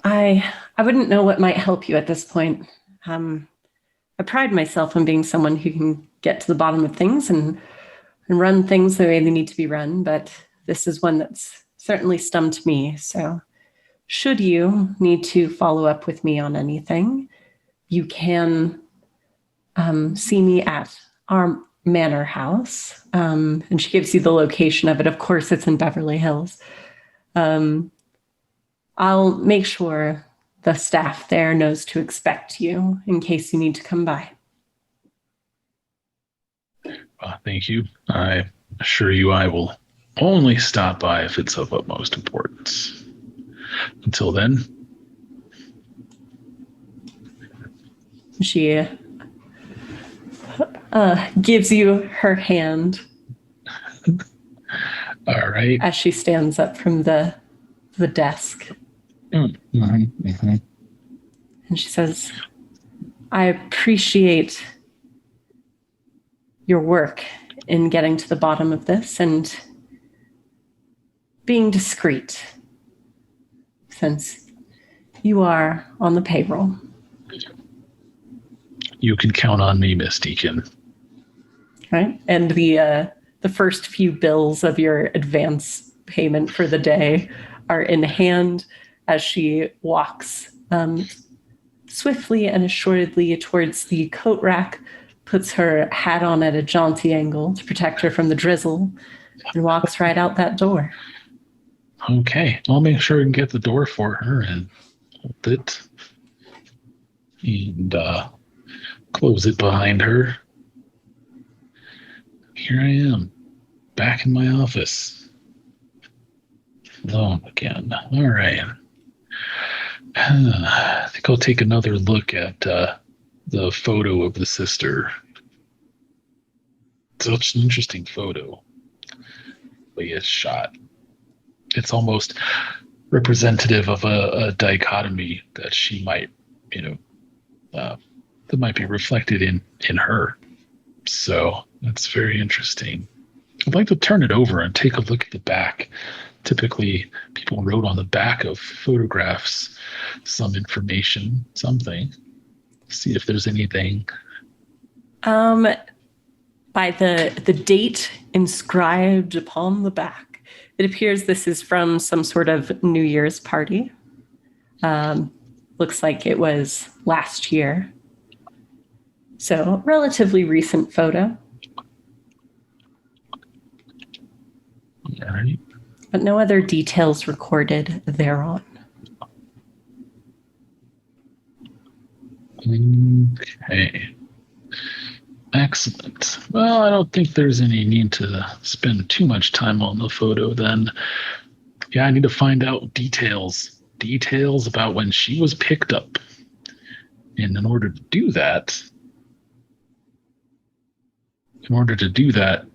I wouldn't know what might help you at this point. I pride myself on being someone who can get to the bottom of things and run things the way they need to be run, but this is one that's certainly stumped me. So should you need to follow up with me on anything, you can see me at our manor house. And she gives you the location of it. Of course, it's in Beverly Hills. I'll make sure the staff there knows to expect you in case you need to come by. Thank you. I assure you I will only stop by if it's of utmost importance. Until then. She gives you her hand. All right. As she stands up from the desk. Mm-hmm, mm-hmm. And she says, I appreciate your work in getting to the bottom of this and being discreet, since you are on the payroll. You can count on me, Miss Deacon. Right? And the first few bills of your advance payment for the day are in hand as she walks swiftly and assuredly towards the coat rack, puts her hat on at a jaunty angle to protect her from the drizzle, and walks right out that door. Okay, I'll make sure and get the door for her and hold it and close it behind her. Here I am, back in my office. Alone again. All right. I think I'll take another look at the photo of the sister. Such an interesting photo. The way it's shot. It's almost representative of a dichotomy that she might, that might be reflected in her. So that's very interesting. I'd like to turn it over and take a look at the back. Typically, people wrote on the back of photographs some information, something. See if there's anything. By the date inscribed upon the back, it appears this is from some sort of New Year's party. Looks like it was last year. So, relatively recent photo. All right. But no other details recorded thereon. Okay. Excellent. Well, I don't think there's any need to spend too much time on the photo then. Yeah, I need to find out details. Details about when she was picked up. And in order to do that,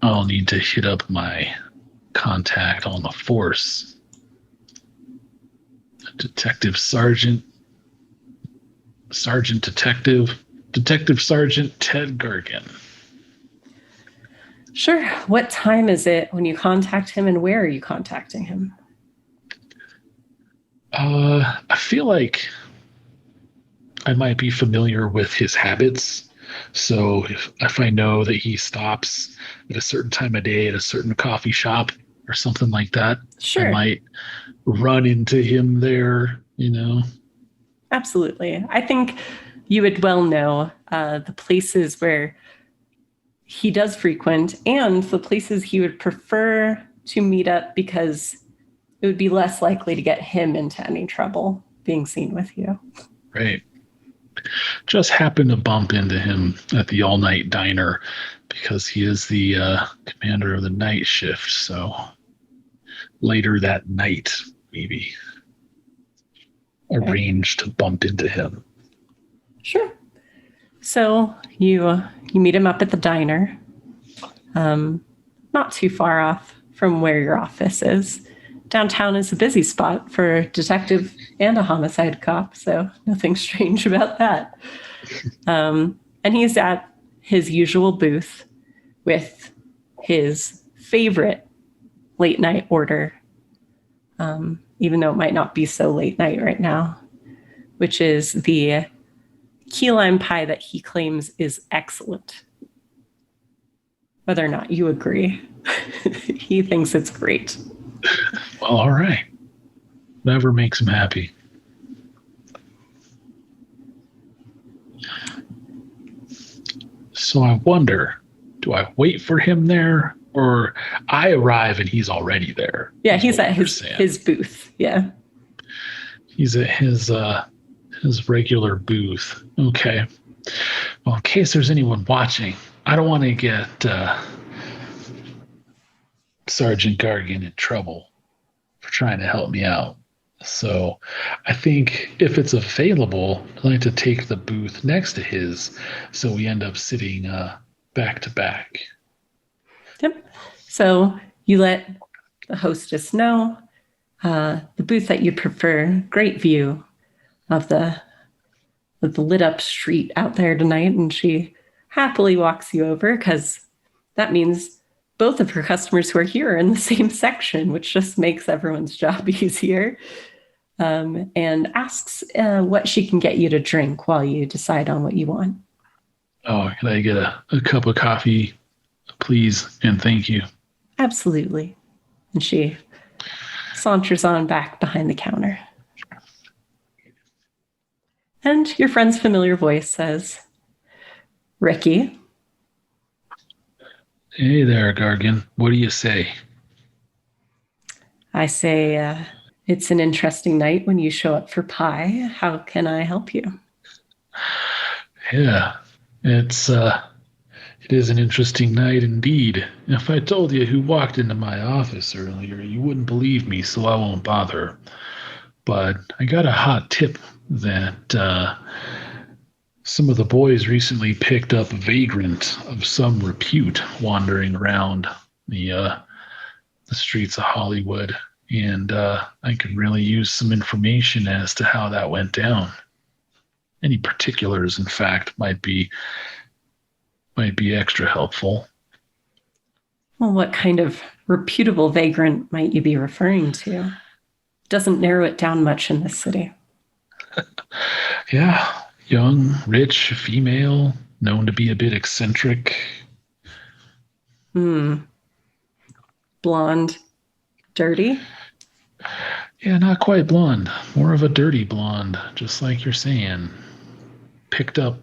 I'll need to hit up my contact on the force. Detective Sergeant Detective Sergeant Ted Gergen. Sure. What time is it when you contact him, and where are you contacting him? I feel like I might be familiar with his habits. So if I know that he stops at a certain time of day at a certain coffee shop or something like that, I Sure. might run into him there. Absolutely. I think you would well know the places where he does frequent and the places he would prefer to meet up, because it would be less likely to get him into any trouble being seen with you. Right. Just happened to bump into him at the all night diner because he is the commander of the night shift. So later that night, maybe arrange to bump into him. Sure. So you meet him up at the diner, not too far off from where your office is. Downtown is a busy spot for a detective and a homicide cop, so nothing strange about that. And he's at his usual booth with his favorite late night order, even though it might not be so late night right now, which is the key lime pie that he claims is excellent. Whether or not you agree, he thinks it's great. Well, all right. Whatever makes him happy. So I wonder, do I wait for him there, or I arrive and he's already there? Yeah, he's at his booth. Yeah. He's at his regular booth. Okay. Well, in case there's anyone watching, I don't want to get Sergeant Gargan in trouble for trying to help me out. So I think if it's available, I'd like to take the booth next to his so we end up sitting back to back. Yep. So you let the hostess know the booth that you prefer. Great view of the lit up street out there tonight, and she happily walks you over because that means both of her customers who are here are in the same section, which just makes everyone's job easier. And asks what she can get you to drink while you decide on what you want. Oh, can I get a cup of coffee, please? And thank you. Absolutely. And she saunters on back behind the counter. And your friend's familiar voice says, Ricky. Hey there, Gargan. What do you say? I say, it's an interesting night when you show up for pie. How can I help you? Yeah, it is an interesting night indeed. If I told you who walked into my office earlier, you wouldn't believe me, so I won't bother. But I got a hot tip that some of the boys recently picked up a vagrant of some repute wandering around the streets of Hollywood, and I could really use some information as to how that went down. Any particulars, in fact, might be extra helpful. Well, what kind of reputable vagrant might you be referring to? Doesn't narrow it down much in this city. Yeah, young, rich, female, known to be a bit eccentric. Blonde, dirty? Yeah, not quite blonde. More of a dirty blonde, just like you're saying. Picked up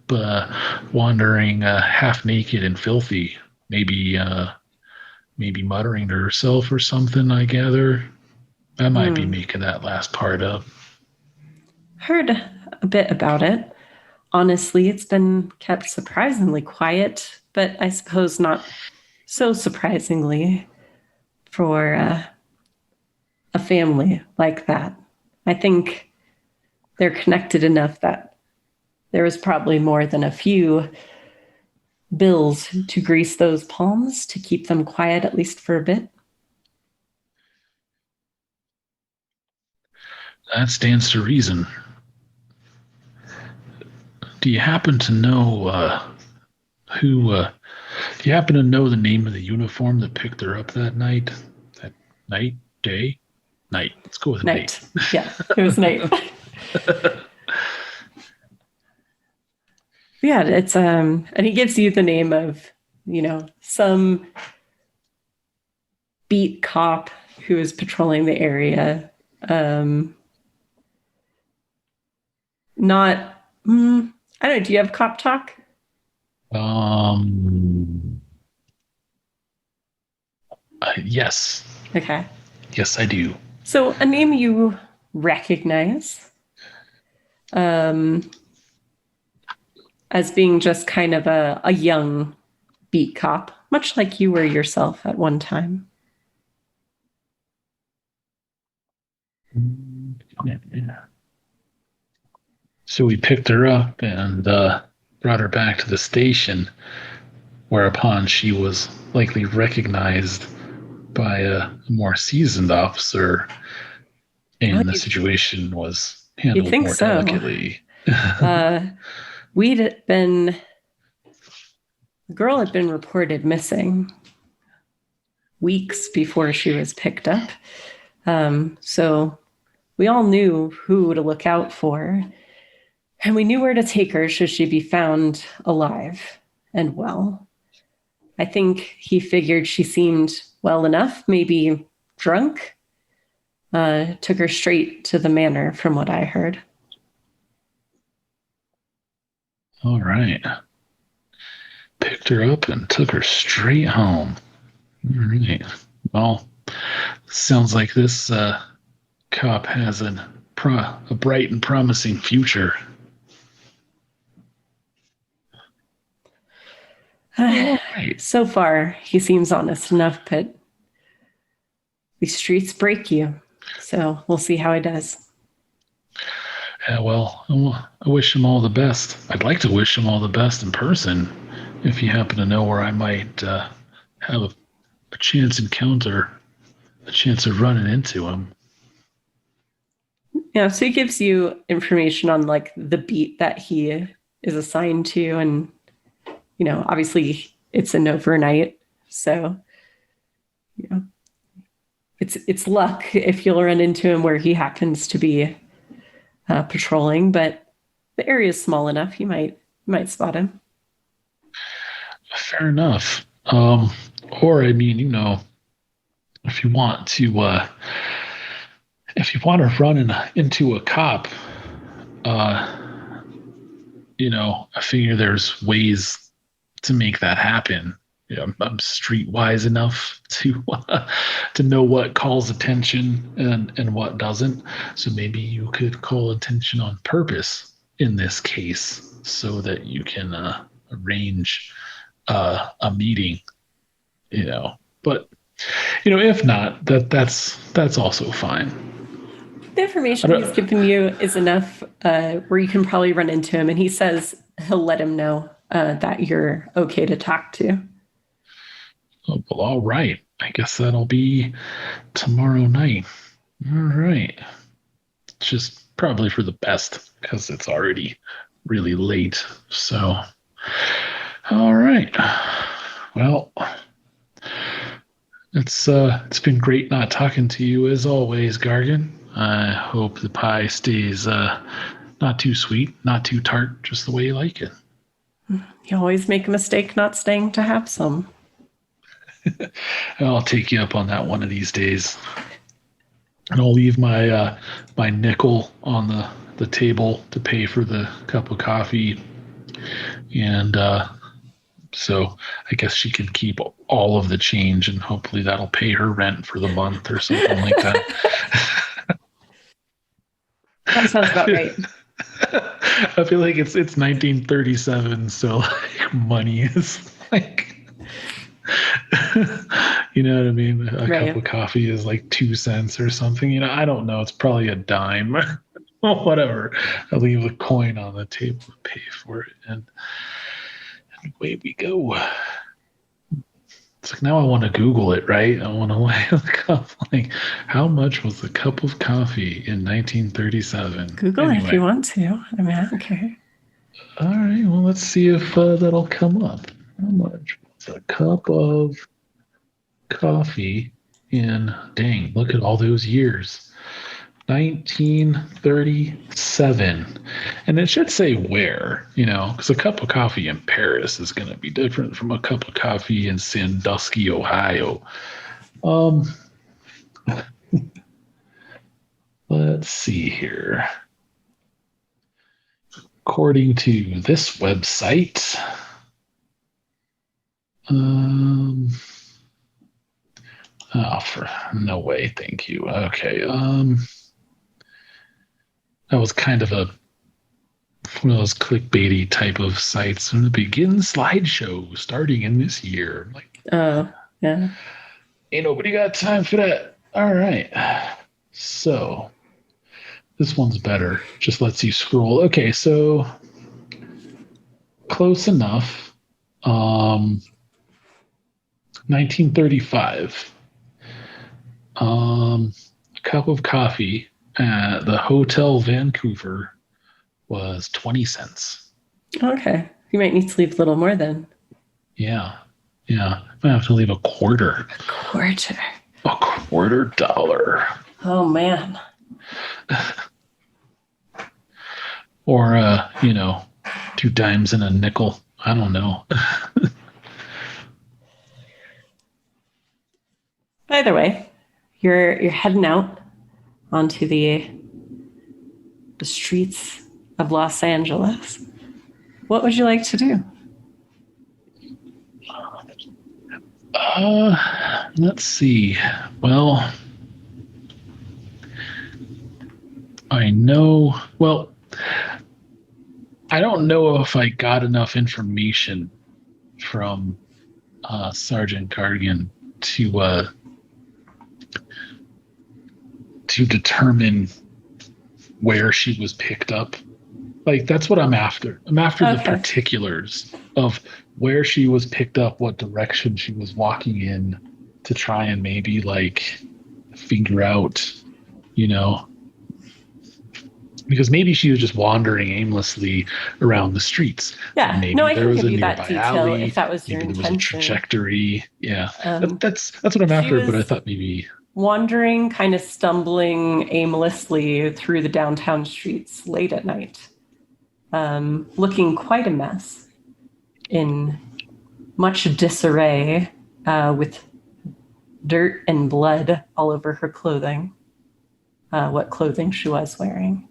wandering half naked and filthy. Maybe muttering to herself or something, I gather. I might be making that last part up. Heard a bit about it. Honestly, it's been kept surprisingly quiet, but I suppose not so surprisingly for a family like that. I think they're connected enough that there was probably more than a few bills to grease those palms to keep them quiet, at least for a bit. That stands to reason. Do you happen to know who? Do you happen to know the name of the uniform that picked her up that night? That night, day, night. Let's go with Night. Yeah, it was night. Yeah, it's and he gives you the name of, some beat cop who is patrolling the area. Not I don't know, do you have cop talk? Yes. Okay. Yes, I do. So a name you recognize as being just kind of a young beat cop, much like you were yourself at one time. So we picked her up and brought her back to the station, whereupon she was likely recognized by a more seasoned officer, and the situation was handled think more so? delicately. The girl had been reported missing weeks before she was picked up. So we all knew who to look out for, and we knew where to take her should she be found alive and well. I think he figured she seemed well enough, maybe drunk. Took her straight to the manor, from what I heard. All right. Picked her up and took her straight home. All right. Well, sounds like this cop has a bright and promising future. Right. So far, he seems honest enough, but these streets break you. So we'll see how he does. Yeah, well, I wish him all the best. I'd like to wish him all the best in person. If you happen to know where I might have a chance encounter, a chance of running into him. Yeah, so he gives you information on like the beat that he is assigned to, and obviously it's an overnight, so it's luck if you'll run into him where he happens to be patrolling, but the area is small enough you might spot him. Fair enough. Or I mean, if you want to run into a cop, I figure there's ways to make that happen. I'm streetwise enough to know what calls attention and what doesn't. So maybe you could call attention on purpose in this case, so that you can arrange a meeting. But if not, that's also fine. The information he's given you is enough where you can probably run into him, and he says he'll let him know that you're okay to talk to. Oh, well, all right. I guess that'll be tomorrow night. All right. It's just probably for the best because it's already really late. So, all right. Well, it's been great not talking to you as always, Gargan. I hope the pie stays not too sweet, not too tart, just the way you like it. You always make a mistake not staying to have some. I'll take you up on that one of these days. And I'll leave my my nickel on the table to pay for the cup of coffee. And so I guess she can keep all of the change, and hopefully that'll pay her rent for the month or something like that. That sounds about right. I feel like it's 1937, so like money is like you know what I mean? A cup Right. of coffee is like 2 cents or something. I don't know. It's probably a dime. Whatever. I leave a coin on the table to pay for it, and away we go. It's like now I want to Google it, right? I want to look up like how much was a cup of coffee in 1937. Google it if you Anyway, want to. I mean, I don't care. all right. Well, let's see if that'll come up. How much was a cup of coffee in? Dang! Look at all those years. 1937. And it should say where, because a cup of coffee in Paris is going to be different from a cup of coffee in Sandusky, Ohio. Um, let's see here. According to this website, for no way, thank you. Okay, that was kind of one of those clickbaity type of sites. And begin slideshow starting in this year. Like, Oh, yeah. ain't nobody got time for that. All right. So this one's better. Just lets you scroll. Okay, so close enough. 1935. A cup of coffee at the Hotel Vancouver was 20 cents. Okay. You might need to leave a little more then. Yeah. Yeah. I have to leave a quarter. A quarter. A $quarter. Oh, man. Or, 2 dimes and a nickel. I don't know. Either way, you're heading out onto the streets of Los Angeles. What would you like to do? Let's see. Well, I know. Well, I don't know if I got enough information from Sergeant Cardigan to determine where she was picked up. Like, that's what I'm after. I'm after the particulars of where she was picked up, what direction she was walking in, to try and maybe like figure out, because maybe she was just wandering aimlessly around the streets. Yeah, Maybe no, I there can was give a you that nearby detail alley. if that was your Maybe there was a intention. trajectory. Yeah, that's what I'm after. But I thought maybe wandering, kind of stumbling aimlessly through the downtown streets late at night, looking quite a mess, in much disarray, with dirt and blood all over her clothing, what clothing she was wearing.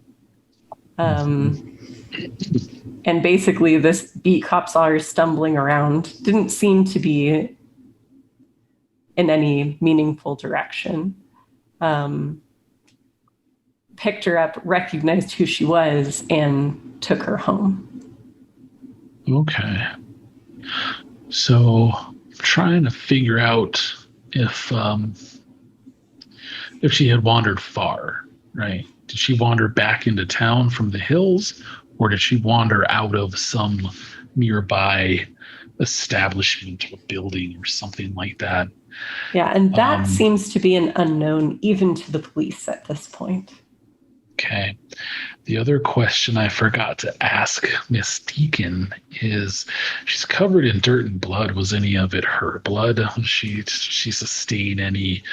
And basically this beat cop saw her stumbling around, didn't seem to be in any meaningful direction. Picked her up, recognized who she was, and took her home. Okay. So trying to figure out if she had wandered far, right? Did she wander back into town from the hills, or did she wander out of some nearby establishment or building or something like that? Yeah, and that seems to be an unknown even to the police at this point. Okay. The other question I forgot to ask Miss Deacon is, she's covered in dirt and blood. Was any of it her blood? She sustained any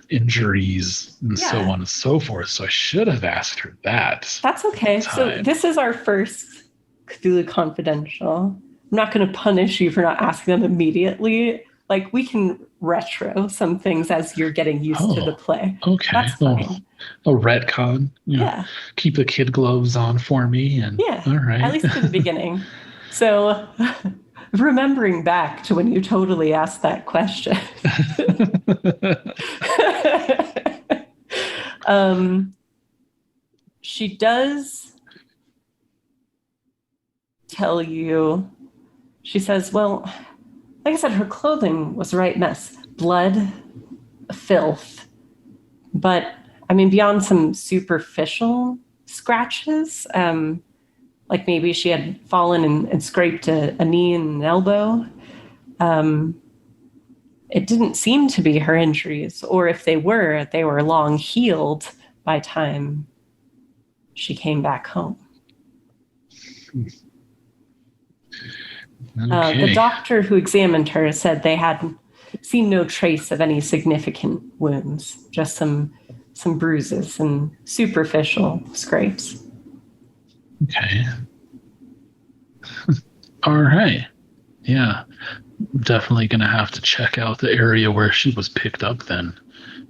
injuries and so on and so forth. So I should have asked her that. That's okay. So this is our first Cthulhu Confidential. I'm not going to punish you for not asking them immediately. Like, we can retro some things as you're getting used to the play. Okay. That's fine. A retcon. Yeah. Keep the kid gloves on for me. And yeah. All right. At least for the beginning. So remembering back to when you totally asked that question. She does tell you. She says, well, like I said, her clothing was a right mess. Blood, filth. But I mean, beyond some superficial scratches, like maybe she had fallen and scraped a knee and an elbow. Um, it didn't seem to be her injuries, or if they were long healed by time she came back home. The Okay. doctor who examined her said they had seen no trace of any significant wounds, just some bruises and superficial scrapes. Okay. All right. Yeah. Definitely going to have to check out the area where she was picked up then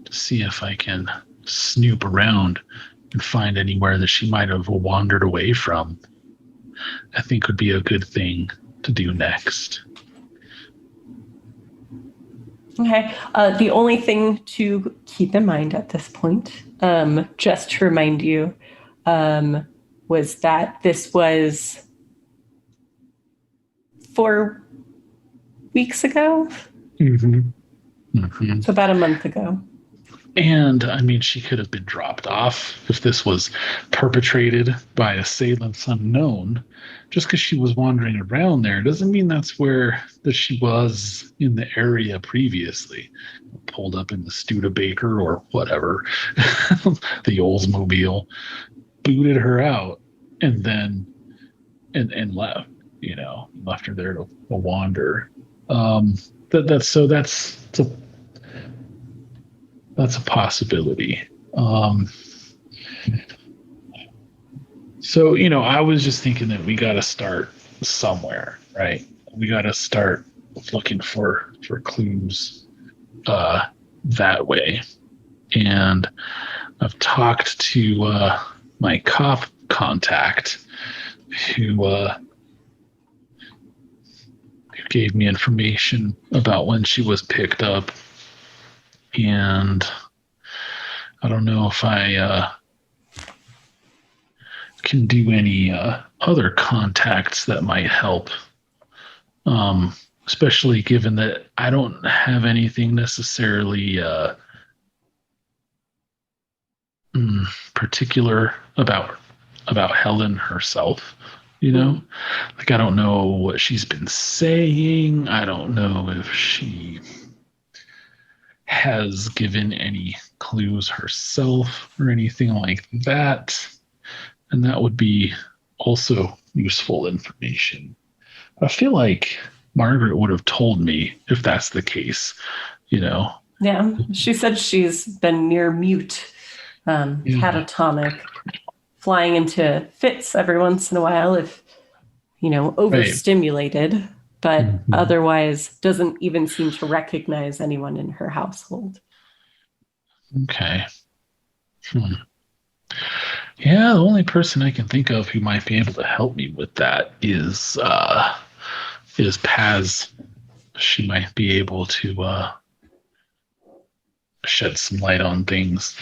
to see if I can snoop around and find anywhere that she might have wandered away from. I think would be a good thing to do next. Okay. The only thing to keep in mind at this point, just to remind you, was that this was 4 weeks ago. Mm-hmm. Mm-hmm. So about a month ago. And I mean, she could have been dropped off if this was perpetrated by assailants unknown. Just because she was wandering around there doesn't mean that's where that she was in the area previously. Pulled up in the Studebaker or whatever, the Oldsmobile, booted her out, and then and left. Left her there to wander. That's a possibility. So I was just thinking that we got to start somewhere, right? We got to start looking for clues that way. And I've talked to my cop contact who gave me information about when she was picked up. And I don't know if I can do any other contacts that might help, especially given that I don't have anything necessarily particular about Helen herself. Like I don't know what she's been saying. I don't know if she has given any clues herself or anything like that. And that would be also useful information. I feel like Margaret would have told me if that's the case. Yeah, she said she's been near mute, catatonic, flying into fits every once in a while if, overstimulated, right. But otherwise doesn't even seem to recognize anyone in her household. Okay. Yeah, the only person I can think of who might be able to help me with that is Paz. She might be able to shed some light on things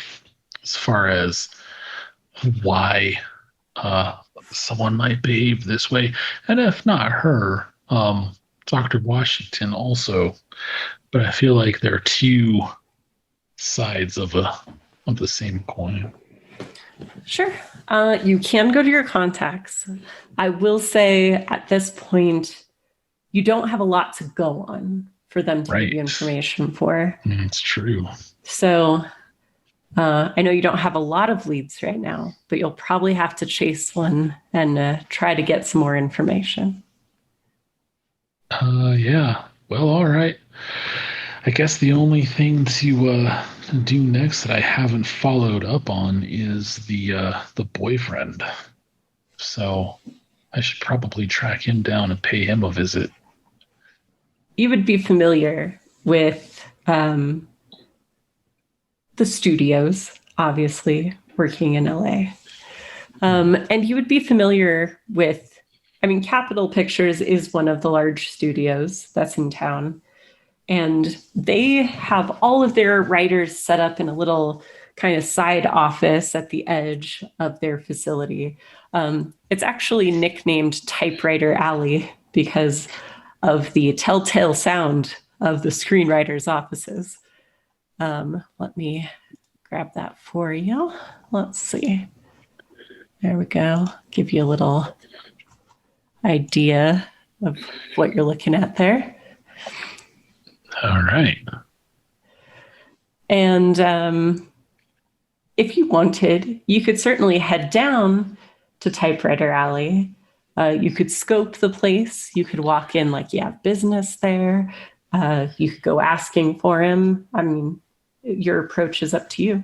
as far as why someone might behave this way, and if not her, Dr. Washington also. But I feel like there are two sides of the same coin. Sure. You can go to your contacts. I will say at this point, you don't have a lot to go on for them to give you information for. It's true. So I know you don't have a lot of leads right now, but you'll probably have to chase one and try to get some more information. Yeah. Well, all right. I guess the only thing to do next that I haven't followed up on is the boyfriend. So I should probably track him down and pay him a visit. You would be familiar with the studios, obviously, working in LA. And you would be familiar with, Capitol Pictures is one of the large studios that's in town. And they have all of their writers set up in a little kind of side office at the edge of their facility. It's actually nicknamed Typewriter Alley because of the telltale sound of the screenwriters' offices. Let me grab that for you. Let's see. There we go. Give you a little idea of what you're looking at there. All right. And if you wanted, you could certainly head down to Typewriter Alley. You could scope the place. You could walk in like you have business there. You could go asking for him. I mean, your approach is up to you.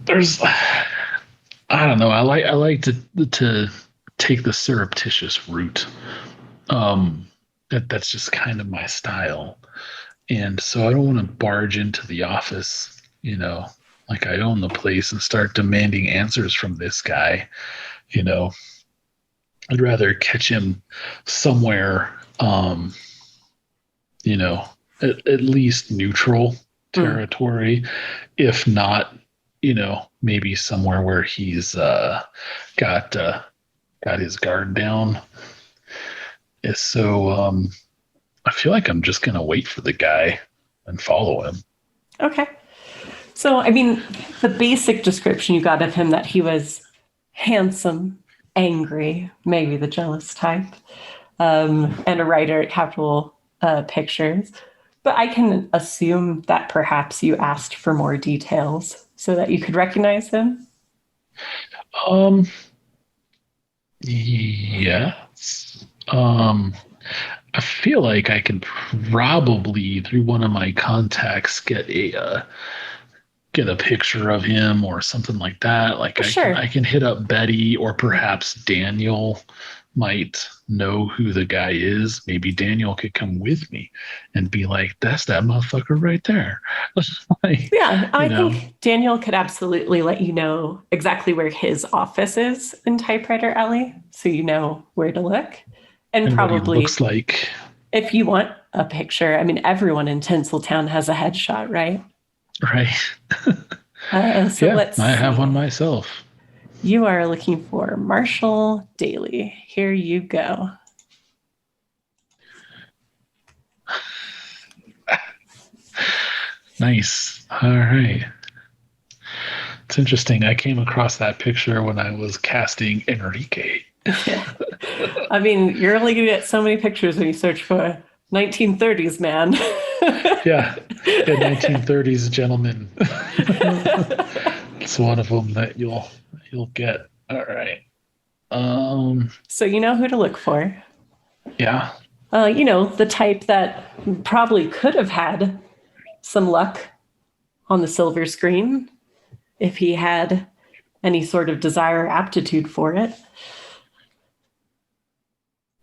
There's, I don't know. I like to take the surreptitious route. That's just kind of my style. And so I don't want to barge into the office, like I own the place and start demanding answers from this guy. I'd rather catch him somewhere, at least neutral territory, if not, maybe somewhere where he's got his guard down. So I feel like I'm just going to wait for the guy and follow him. Okay. So, I mean, the basic description you got of him, that he was handsome, angry, maybe the jealous type, and a writer at Capital Pictures. But I can assume that perhaps you asked for more details so that you could recognize him. Yes. I feel like I can probably, through one of my contacts, get a picture of him or something like that. Like I can hit up Betty, or perhaps Daniel might know who the guy is. Maybe Daniel could come with me and be like, "That's that motherfucker right there." I think Daniel could absolutely let you know exactly where his office is in Typewriter Alley, so you know where to look. And probably what he looks like. If you want a picture, I mean, everyone in Tinseltown has a headshot, right? Right. Let's I have one myself. You are looking for Marshall Daly. Here you go. Nice. All right. It's interesting. I came across that picture when I was casting Enrique. Yeah. I mean, you're only going to get so many pictures when you search for 1930s man. Yeah, 1930s gentleman. It's one of them that you'll get. All right. So you know who to look for. Yeah. The type that probably could have had some luck on the silver screen if he had any sort of desire or aptitude for it.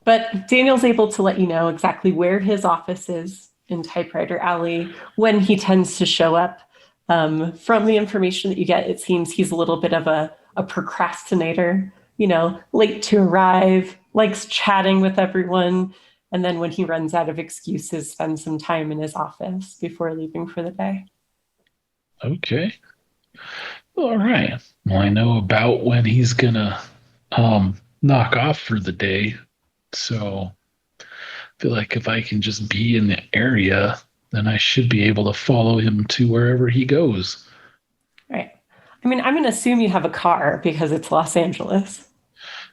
But Daniel's able to let you know exactly where his office is in Typewriter Alley, when he tends to show up. From the information that you get, it seems he's a little bit of a procrastinator, late to arrive, likes chatting with everyone. And then when he runs out of excuses, spends some time in his office before leaving for the day. Okay. All right. Well, I know about when he's going to knock off for the day. So I feel like if I can just be in the area, then I should be able to follow him to wherever he goes. Right. I mean, I'm going to assume you have a car because it's Los Angeles.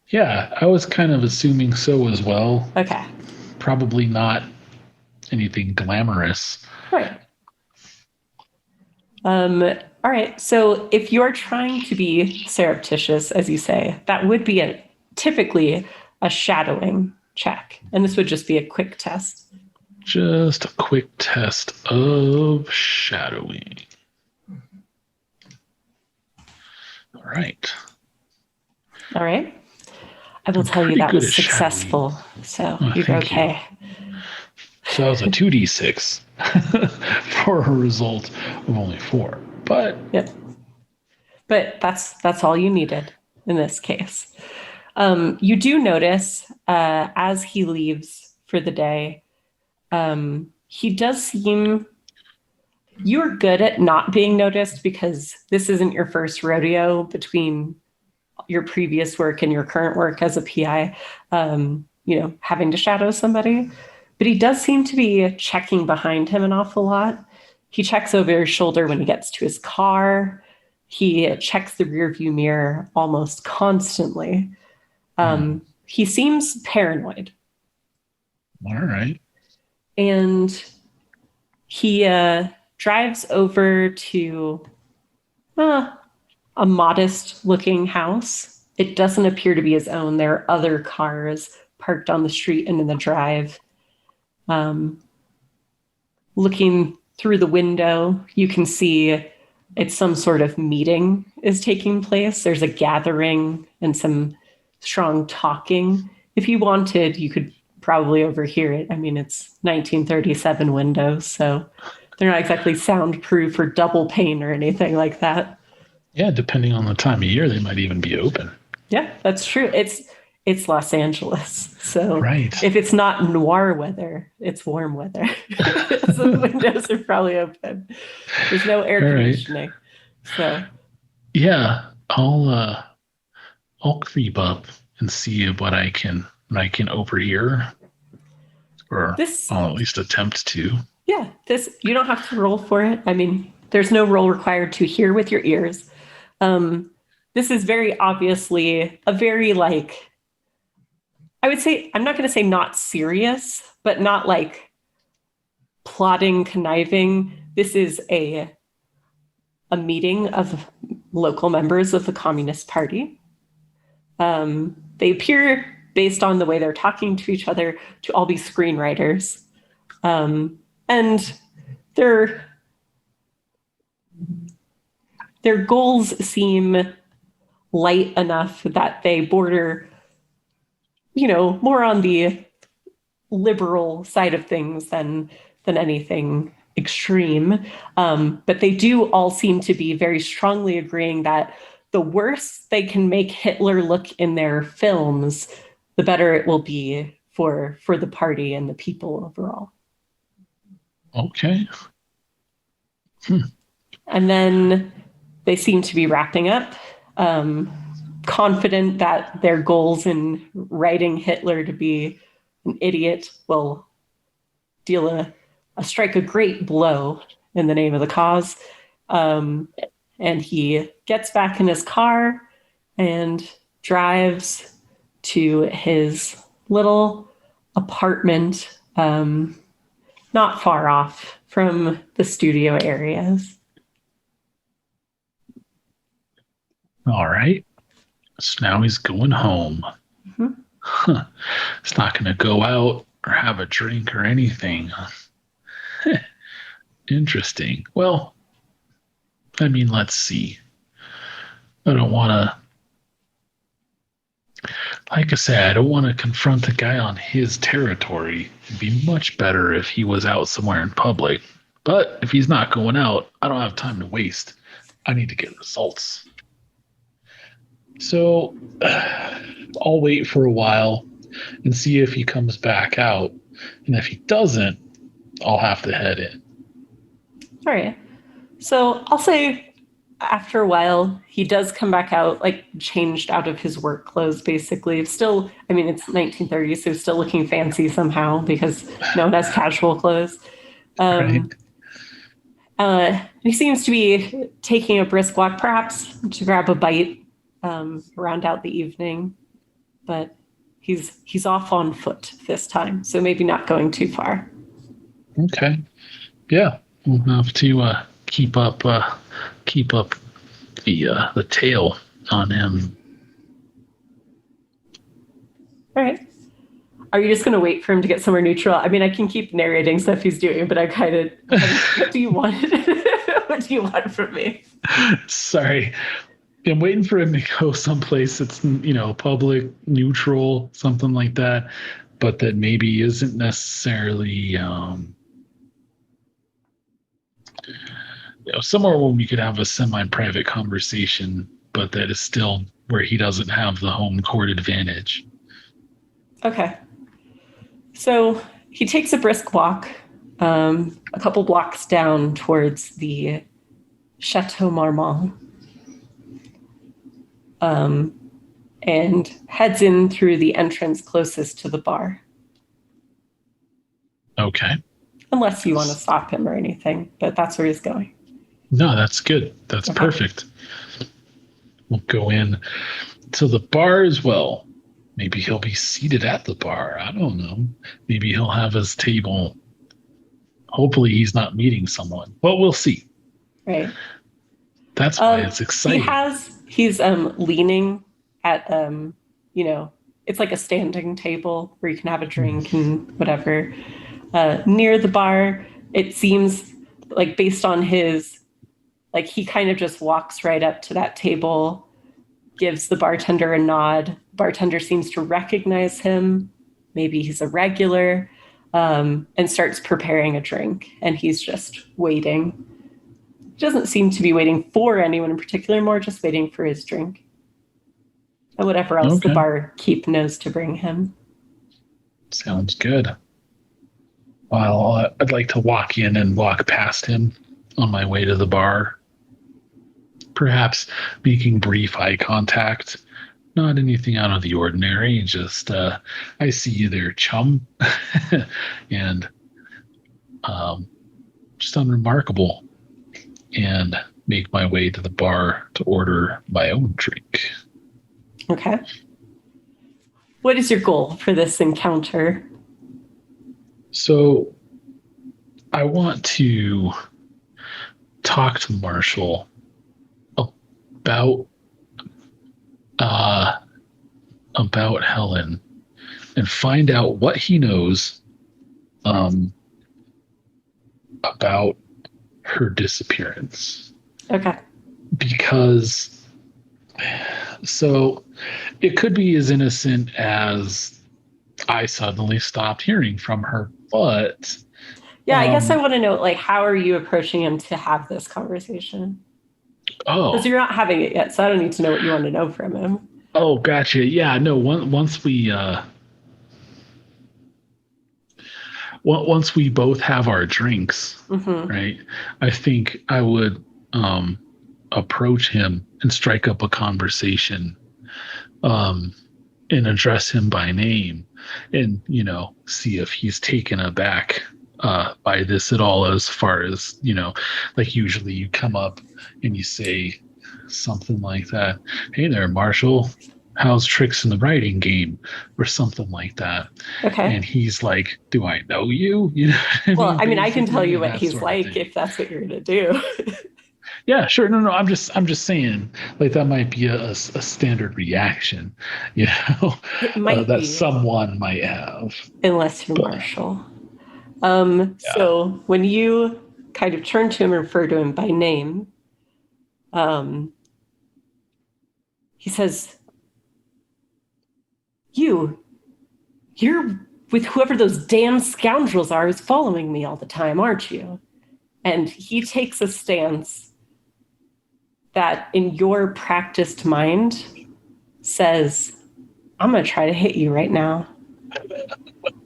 Yeah, I was kind of assuming so as well. Okay. Probably not anything glamorous. Right. All right. So if you're trying to be surreptitious, as you say, that would be typically a shadowing check. And this would just be a quick test. Just a quick test of shadowing. All right. All right. I will tell you that was successful. So you're okay. So that was a 2d6 for a result of only 4. But yep. But that's all you needed in this case. You do notice as he leaves for the day, he does seem You're good at not being noticed because this isn't your first rodeo between your previous work and your current work as a PI, having to shadow somebody. But he does seem to be checking behind him an awful lot. He checks over his shoulder when he gets to his car. He checks the rearview mirror almost constantly. He seems paranoid. All right. And he drives over to a modest looking house. It doesn't appear to be his own. There are other cars parked on the street and in the drive. Looking through the window, you can see it's some sort of meeting is taking place. There's a gathering and some strong talking. If you wanted, you could probably overhear it. I mean, it's 1937 windows, so they're not exactly soundproof or double pane or anything like that. Yeah, depending on the time of year, they might even be open. Yeah, that's true. It's Los Angeles. So Right. if it's not noir weather, it's warm weather. So the windows are probably open. There's no air conditioning. So yeah, I'll creep up and see what I can overhear, or I'll at least attempt to. Yeah, you don't have to roll for it. I mean, there's no roll required to hear with your ears. This is very obviously a very I would say, I'm not going to say not serious, but not like plotting, conniving. This is a meeting of local members of the Communist Party. They appear, based on the way they're talking to each other, to all be screenwriters. And their goals seem light enough that they border, more on the liberal side of things than anything extreme. But they do all seem to be very strongly agreeing that the worse they can make Hitler look in their films, the better it will be for the party and the people overall. Okay. And then they seem to be wrapping up, confident that their goals in writing Hitler to be an idiot will strike a great blow in the name of the cause. And he gets back in his car and drives to his little apartment, not far off from the studio areas. All right. So now he's going home. Mm-hmm. He's not going to go out or have a drink or anything. Interesting. Well, I mean, let's see. I don't want to, like I said, I don't want to confront the guy on his territory. It'd be much better if he was out somewhere in public. But if he's not going out, I don't have time to waste. I need to get results. So I'll wait for a while and see if he comes back out. And if he doesn't, I'll have to head in. All right. So I'll say after a while, he does come back out, changed out of his work clothes, basically. Still, I mean, it's 1930, so still looking fancy somehow because no one has casual clothes. Right. He seems to be taking a brisk walk, perhaps to grab a bite, round out the evening. But he's off on foot this time, so maybe not going too far. Okay. Yeah, we'll have to keep up the tail on him. All right. Are you just going to wait for him to get somewhere neutral? I mean, I can keep narrating stuff he's doing, but I kind of, what do you want? What do you want from me? Sorry. I'm waiting for him to go someplace that's, public, neutral, something like that, but that maybe isn't necessarily, somewhere where we could have a semi-private conversation, but that is still where he doesn't have the home court advantage. Okay. So he takes a brisk walk a couple blocks down towards the Chateau Marmont, and heads in through the entrance closest to the bar. Okay. Unless you want to stop him or anything, but that's where he's going. No, that's good. That's Okay. perfect. We'll go in to the bar as well. Maybe he'll be seated at the bar. I don't know. Maybe he'll have his table. Hopefully he's not meeting someone, but we'll see. Right. That's why it's exciting. He's leaning at, it's like a standing table where you can have a drink and whatever. Near the bar, it seems like based on his, like he kind of just walks right up to that table, gives the bartender a nod. Bartender seems to recognize him. Maybe he's a regular, and starts preparing a drink. And he's just waiting. Doesn't seem to be waiting for anyone in particular, more just waiting for his drink. And whatever else the barkeep knows to bring him. Sounds good. Well, I'd like to walk in and walk past him on my way to the bar. Perhaps making brief eye contact. Not anything out of the ordinary, just I see you there, chum. And just unremarkable. And make my way to the bar to order my own drink. Okay. What is your goal for this encounter? So I want to talk to Marshall about Helen and find out what he knows about her disappearance. Okay. Because so it could be as innocent as I suddenly stopped hearing from her, but yeah, I guess I want to know, like, how are you approaching him to have this conversation? Oh, because you're not having it yet, so I don't need to know what you want to know from him. Oh, gotcha. Yeah, no. Once we both have our drinks, right? I think I would approach him and strike up a conversation, and address him by name, and see if he's taken aback by this at all. As far as like usually you come up and you say something like that. Hey there, Marshall. How's tricks in the writing game? Or something like that. Okay. And he's like, do I know you? Well, I mean, I can tell you what he's like if that's what you're going to do. Yeah, sure. No, I'm just saying, like, that might be a standard reaction, it might that be. someone might have. Unless you're Marshall. Yeah. So when you kind of turn to him and refer to him by name, he says, You're with whoever those damn scoundrels are who's following me all the time, aren't you? And he takes a stance that in your practiced mind says, I'm going to try to hit you right now.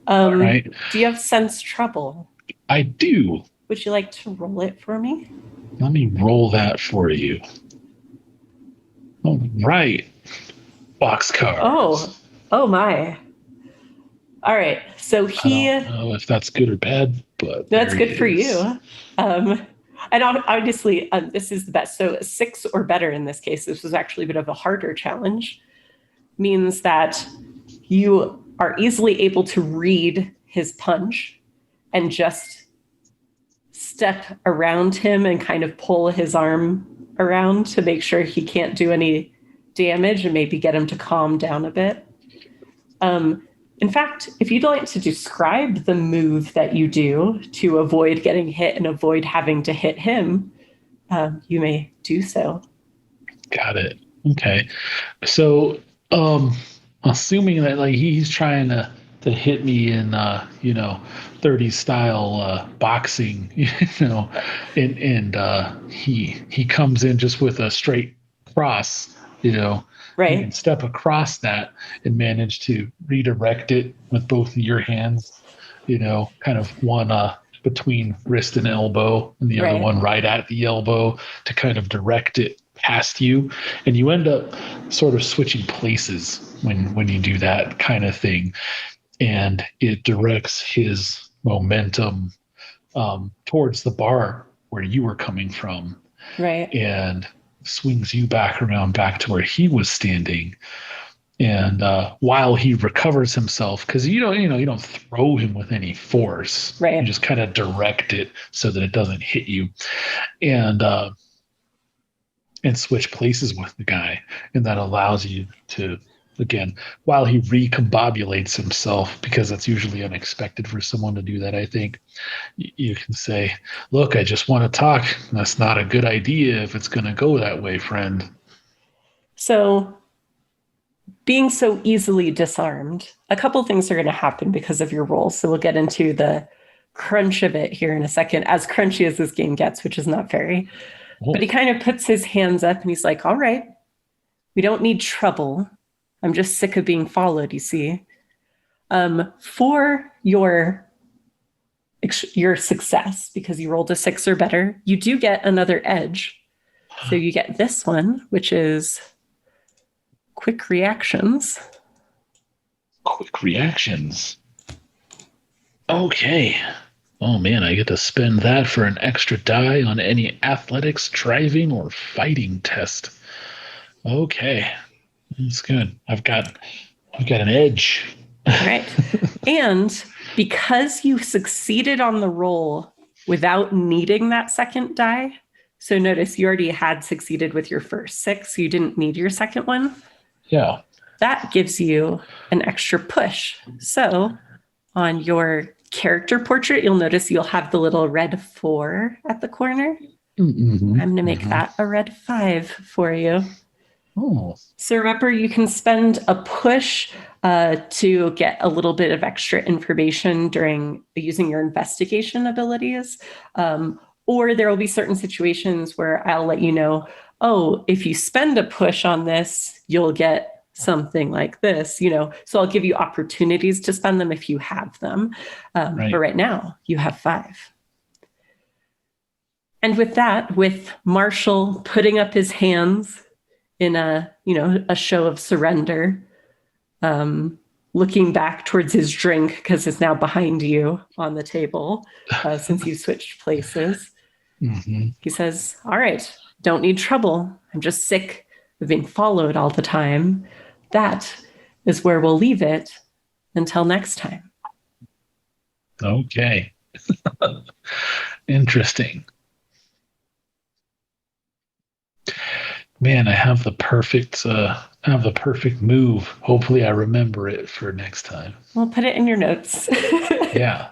All right. Do you have sense trouble? I do. Would you like to roll it for me? Let me roll that for you. All right. Boxcars. Oh my. All right. So he. I don't know if that's good or bad, but that's good for you. And obviously, this is the best. So 6 or better in this case. This was actually a bit of a harder challenge. Means that you are easily able to read his punch and just step around him and kind of pull his arm around to make sure he can't do any damage and maybe get him to calm down a bit. In fact, if you'd like to describe the move that you do to avoid getting hit and avoid having to hit him, you may do so. Got it. Okay. So, assuming that like he's trying to hit me in 30s style boxing, and he comes in just with a straight cross, right. You can step across that and manage to redirect it with both of your hands, kind of one between wrist and elbow, and the other Right. one right at the elbow to kind of direct it past you. And you end up sort of switching places when you do that kind of thing. And it directs his momentum towards the bar where you were coming from Right. and swings you back around back to where he was standing. And while he recovers himself, because you don't throw him with any force, you Right. just kind of direct it so that it doesn't hit you, and switch places with the guy, and that allows you to, again, while he recombobulates himself, because that's usually unexpected for someone to do that. I think you can say, "Look, I just want to talk. That's not a good idea if it's going to go that way, friend." So, being so easily disarmed, a couple things are going to happen because of your role. So, we'll get into the crunch of it here in a second, as crunchy as this game gets, which is not very. Oh, But he kind of puts his hands up and he's like, all right, we don't need trouble. I'm just sick of being followed, you see. For your success, because you rolled a 6 or better, you do get another edge. So you get this one, which is quick reactions. quick reactions. Okay. Oh man, I get to spend that for an extra die on any athletics, driving, or fighting test. Okay, that's good. I've got an edge. Right. And because you succeeded on the roll without needing that second die, so notice you already had succeeded with your first 6, so you didn't need your second one. Yeah. That gives you an extra push. So on your character portrait, you'll notice you'll have the little red 4 at the corner. Mm-hmm. I'm going to make that a red 5 for you. Oh. So remember, you can spend a push to get a little bit of extra information during using your investigation abilities. Or there will be certain situations where I'll let you know, oh, if you spend a push on this, you'll get something like this, So I'll give you opportunities to spend them if you have them. Right. But right now, you have 5. And with that, with Marshall putting up his hands in a show of surrender, looking back towards his drink because it's now behind you on the table since you switched places. Mm-hmm. He says, all right, don't need trouble. I'm just sick of being followed all the time. That is where we'll leave it until next time. Okay. Interesting. Man, I have the perfect move. Hopefully I remember it for next time. We'll put it in your notes. Yeah.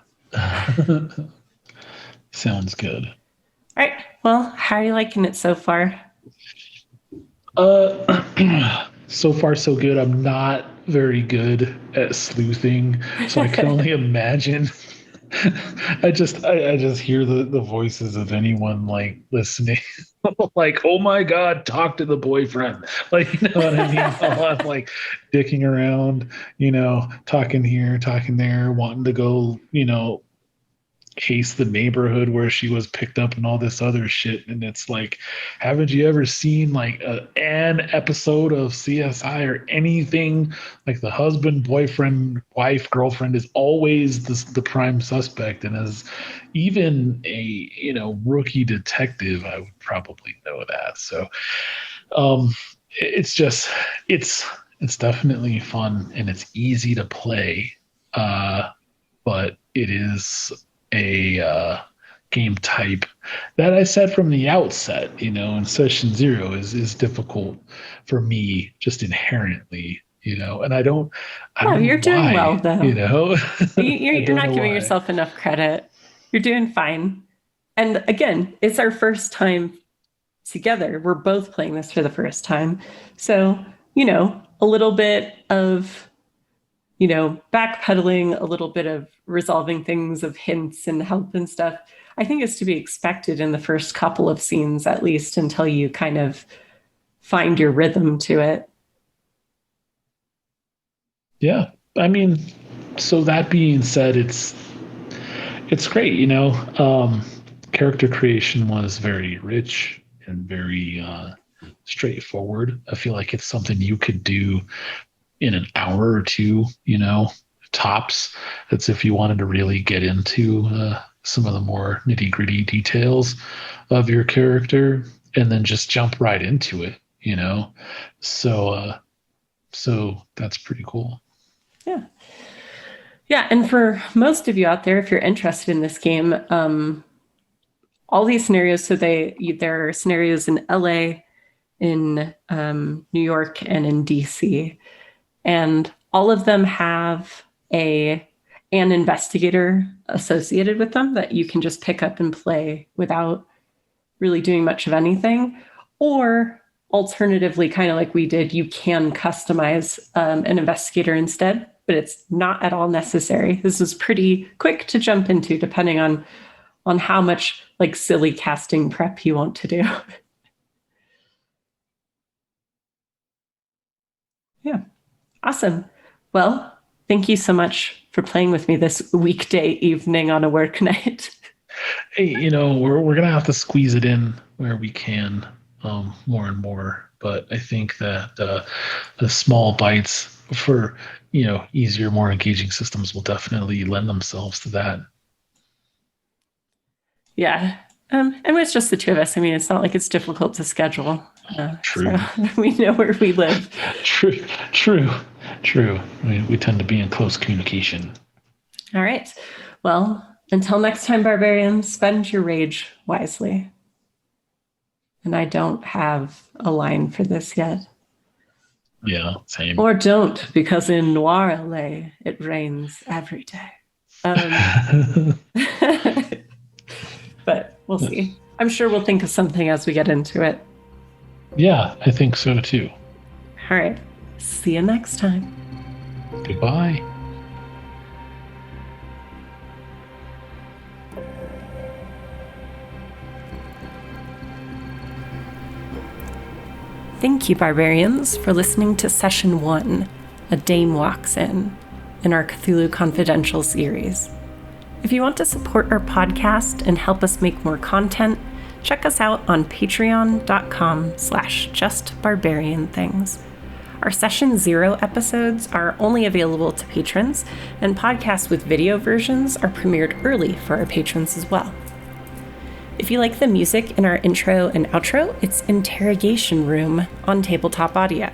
Sounds good. All right. Well, how are you liking it so far? So far so good. I'm not very good at sleuthing, so I can only imagine. I just hear the voices of anyone like listening, like, oh my god, talk to the boyfriend, like, you know what I mean? While I'm like dicking around, talking here, talking there, wanting to go, case the neighborhood where she was picked up and all this other shit. And it's like, haven't you ever seen like an episode of CSI or anything? Like the husband, boyfriend, wife, girlfriend is always the prime suspect. And as even a rookie detective, I would probably know that. So it's just it's definitely fun and it's easy to play. But it is a game type that I said from the outset, in session 0 is difficult for me just inherently, and I don't Oh, know you're doing why, well, though. You're not giving why. yourself enough credit. You're doing fine. And again, it's our first time together. We're both playing this for the first time. So, a little bit of backpedaling, a little bit of resolving things, of hints and help and stuff, I think is to be expected in the first couple of scenes, at least until you kind of find your rhythm to it. Yeah. I mean, so that being said, it's It's great. Character creation was very rich and very straightforward. I feel like it's something you could do in an hour or two, tops. That's if you wanted to really get into some of the more nitty gritty details of your character and then just jump right into it. So that's pretty cool. Yeah. Yeah, and for most of you out there, if you're interested in this game, all these scenarios, so there are scenarios in LA, in New York, and in DC, and all of them have an investigator associated with them that you can just pick up and play without really doing much of anything. Or alternatively, kind of like we did, you can customize an investigator instead, but it's not at all necessary. This is pretty quick to jump into, depending on how much like silly casting prep you want to do. Yeah. Awesome. Well, thank you so much for playing with me this weekday evening on a work night. Hey, we're gonna have to squeeze it in where we can, more and more. But I think that the small bites for easier, more engaging systems will definitely lend themselves to that. Yeah. And it's just the two of us. I mean, it's not like it's difficult to schedule. True. So we know where we live. True. I mean, we tend to be in close communication. All right. Well, until next time, barbarians, spend your rage wisely. And I don't have a line for this yet. Yeah, same. Or don't, because in Noir LA, it rains every day. But we'll see. I'm sure we'll think of something as we get into it. Yeah, I think so too. All right. See you next time. Goodbye. Thank you, barbarians, for listening to Session 1, A Dame Walks In our Cthulhu Confidential series. If you want to support our podcast and help us make more content, check us out on patreon.com/justbarbarianthings. Our Session 0 episodes are only available to patrons, and podcasts with video versions are premiered early for our patrons as well. If you like the music in our intro and outro, it's Interrogation Room on Tabletop Audio.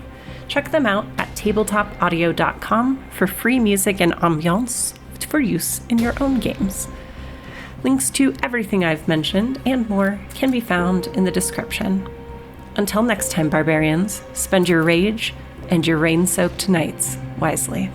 Check them out at tabletopaudio.com for free music and ambiance for use in your own games. Links to everything I've mentioned and more can be found in the description. Until next time, barbarians, spend your rage and your rain-soaked nights wisely.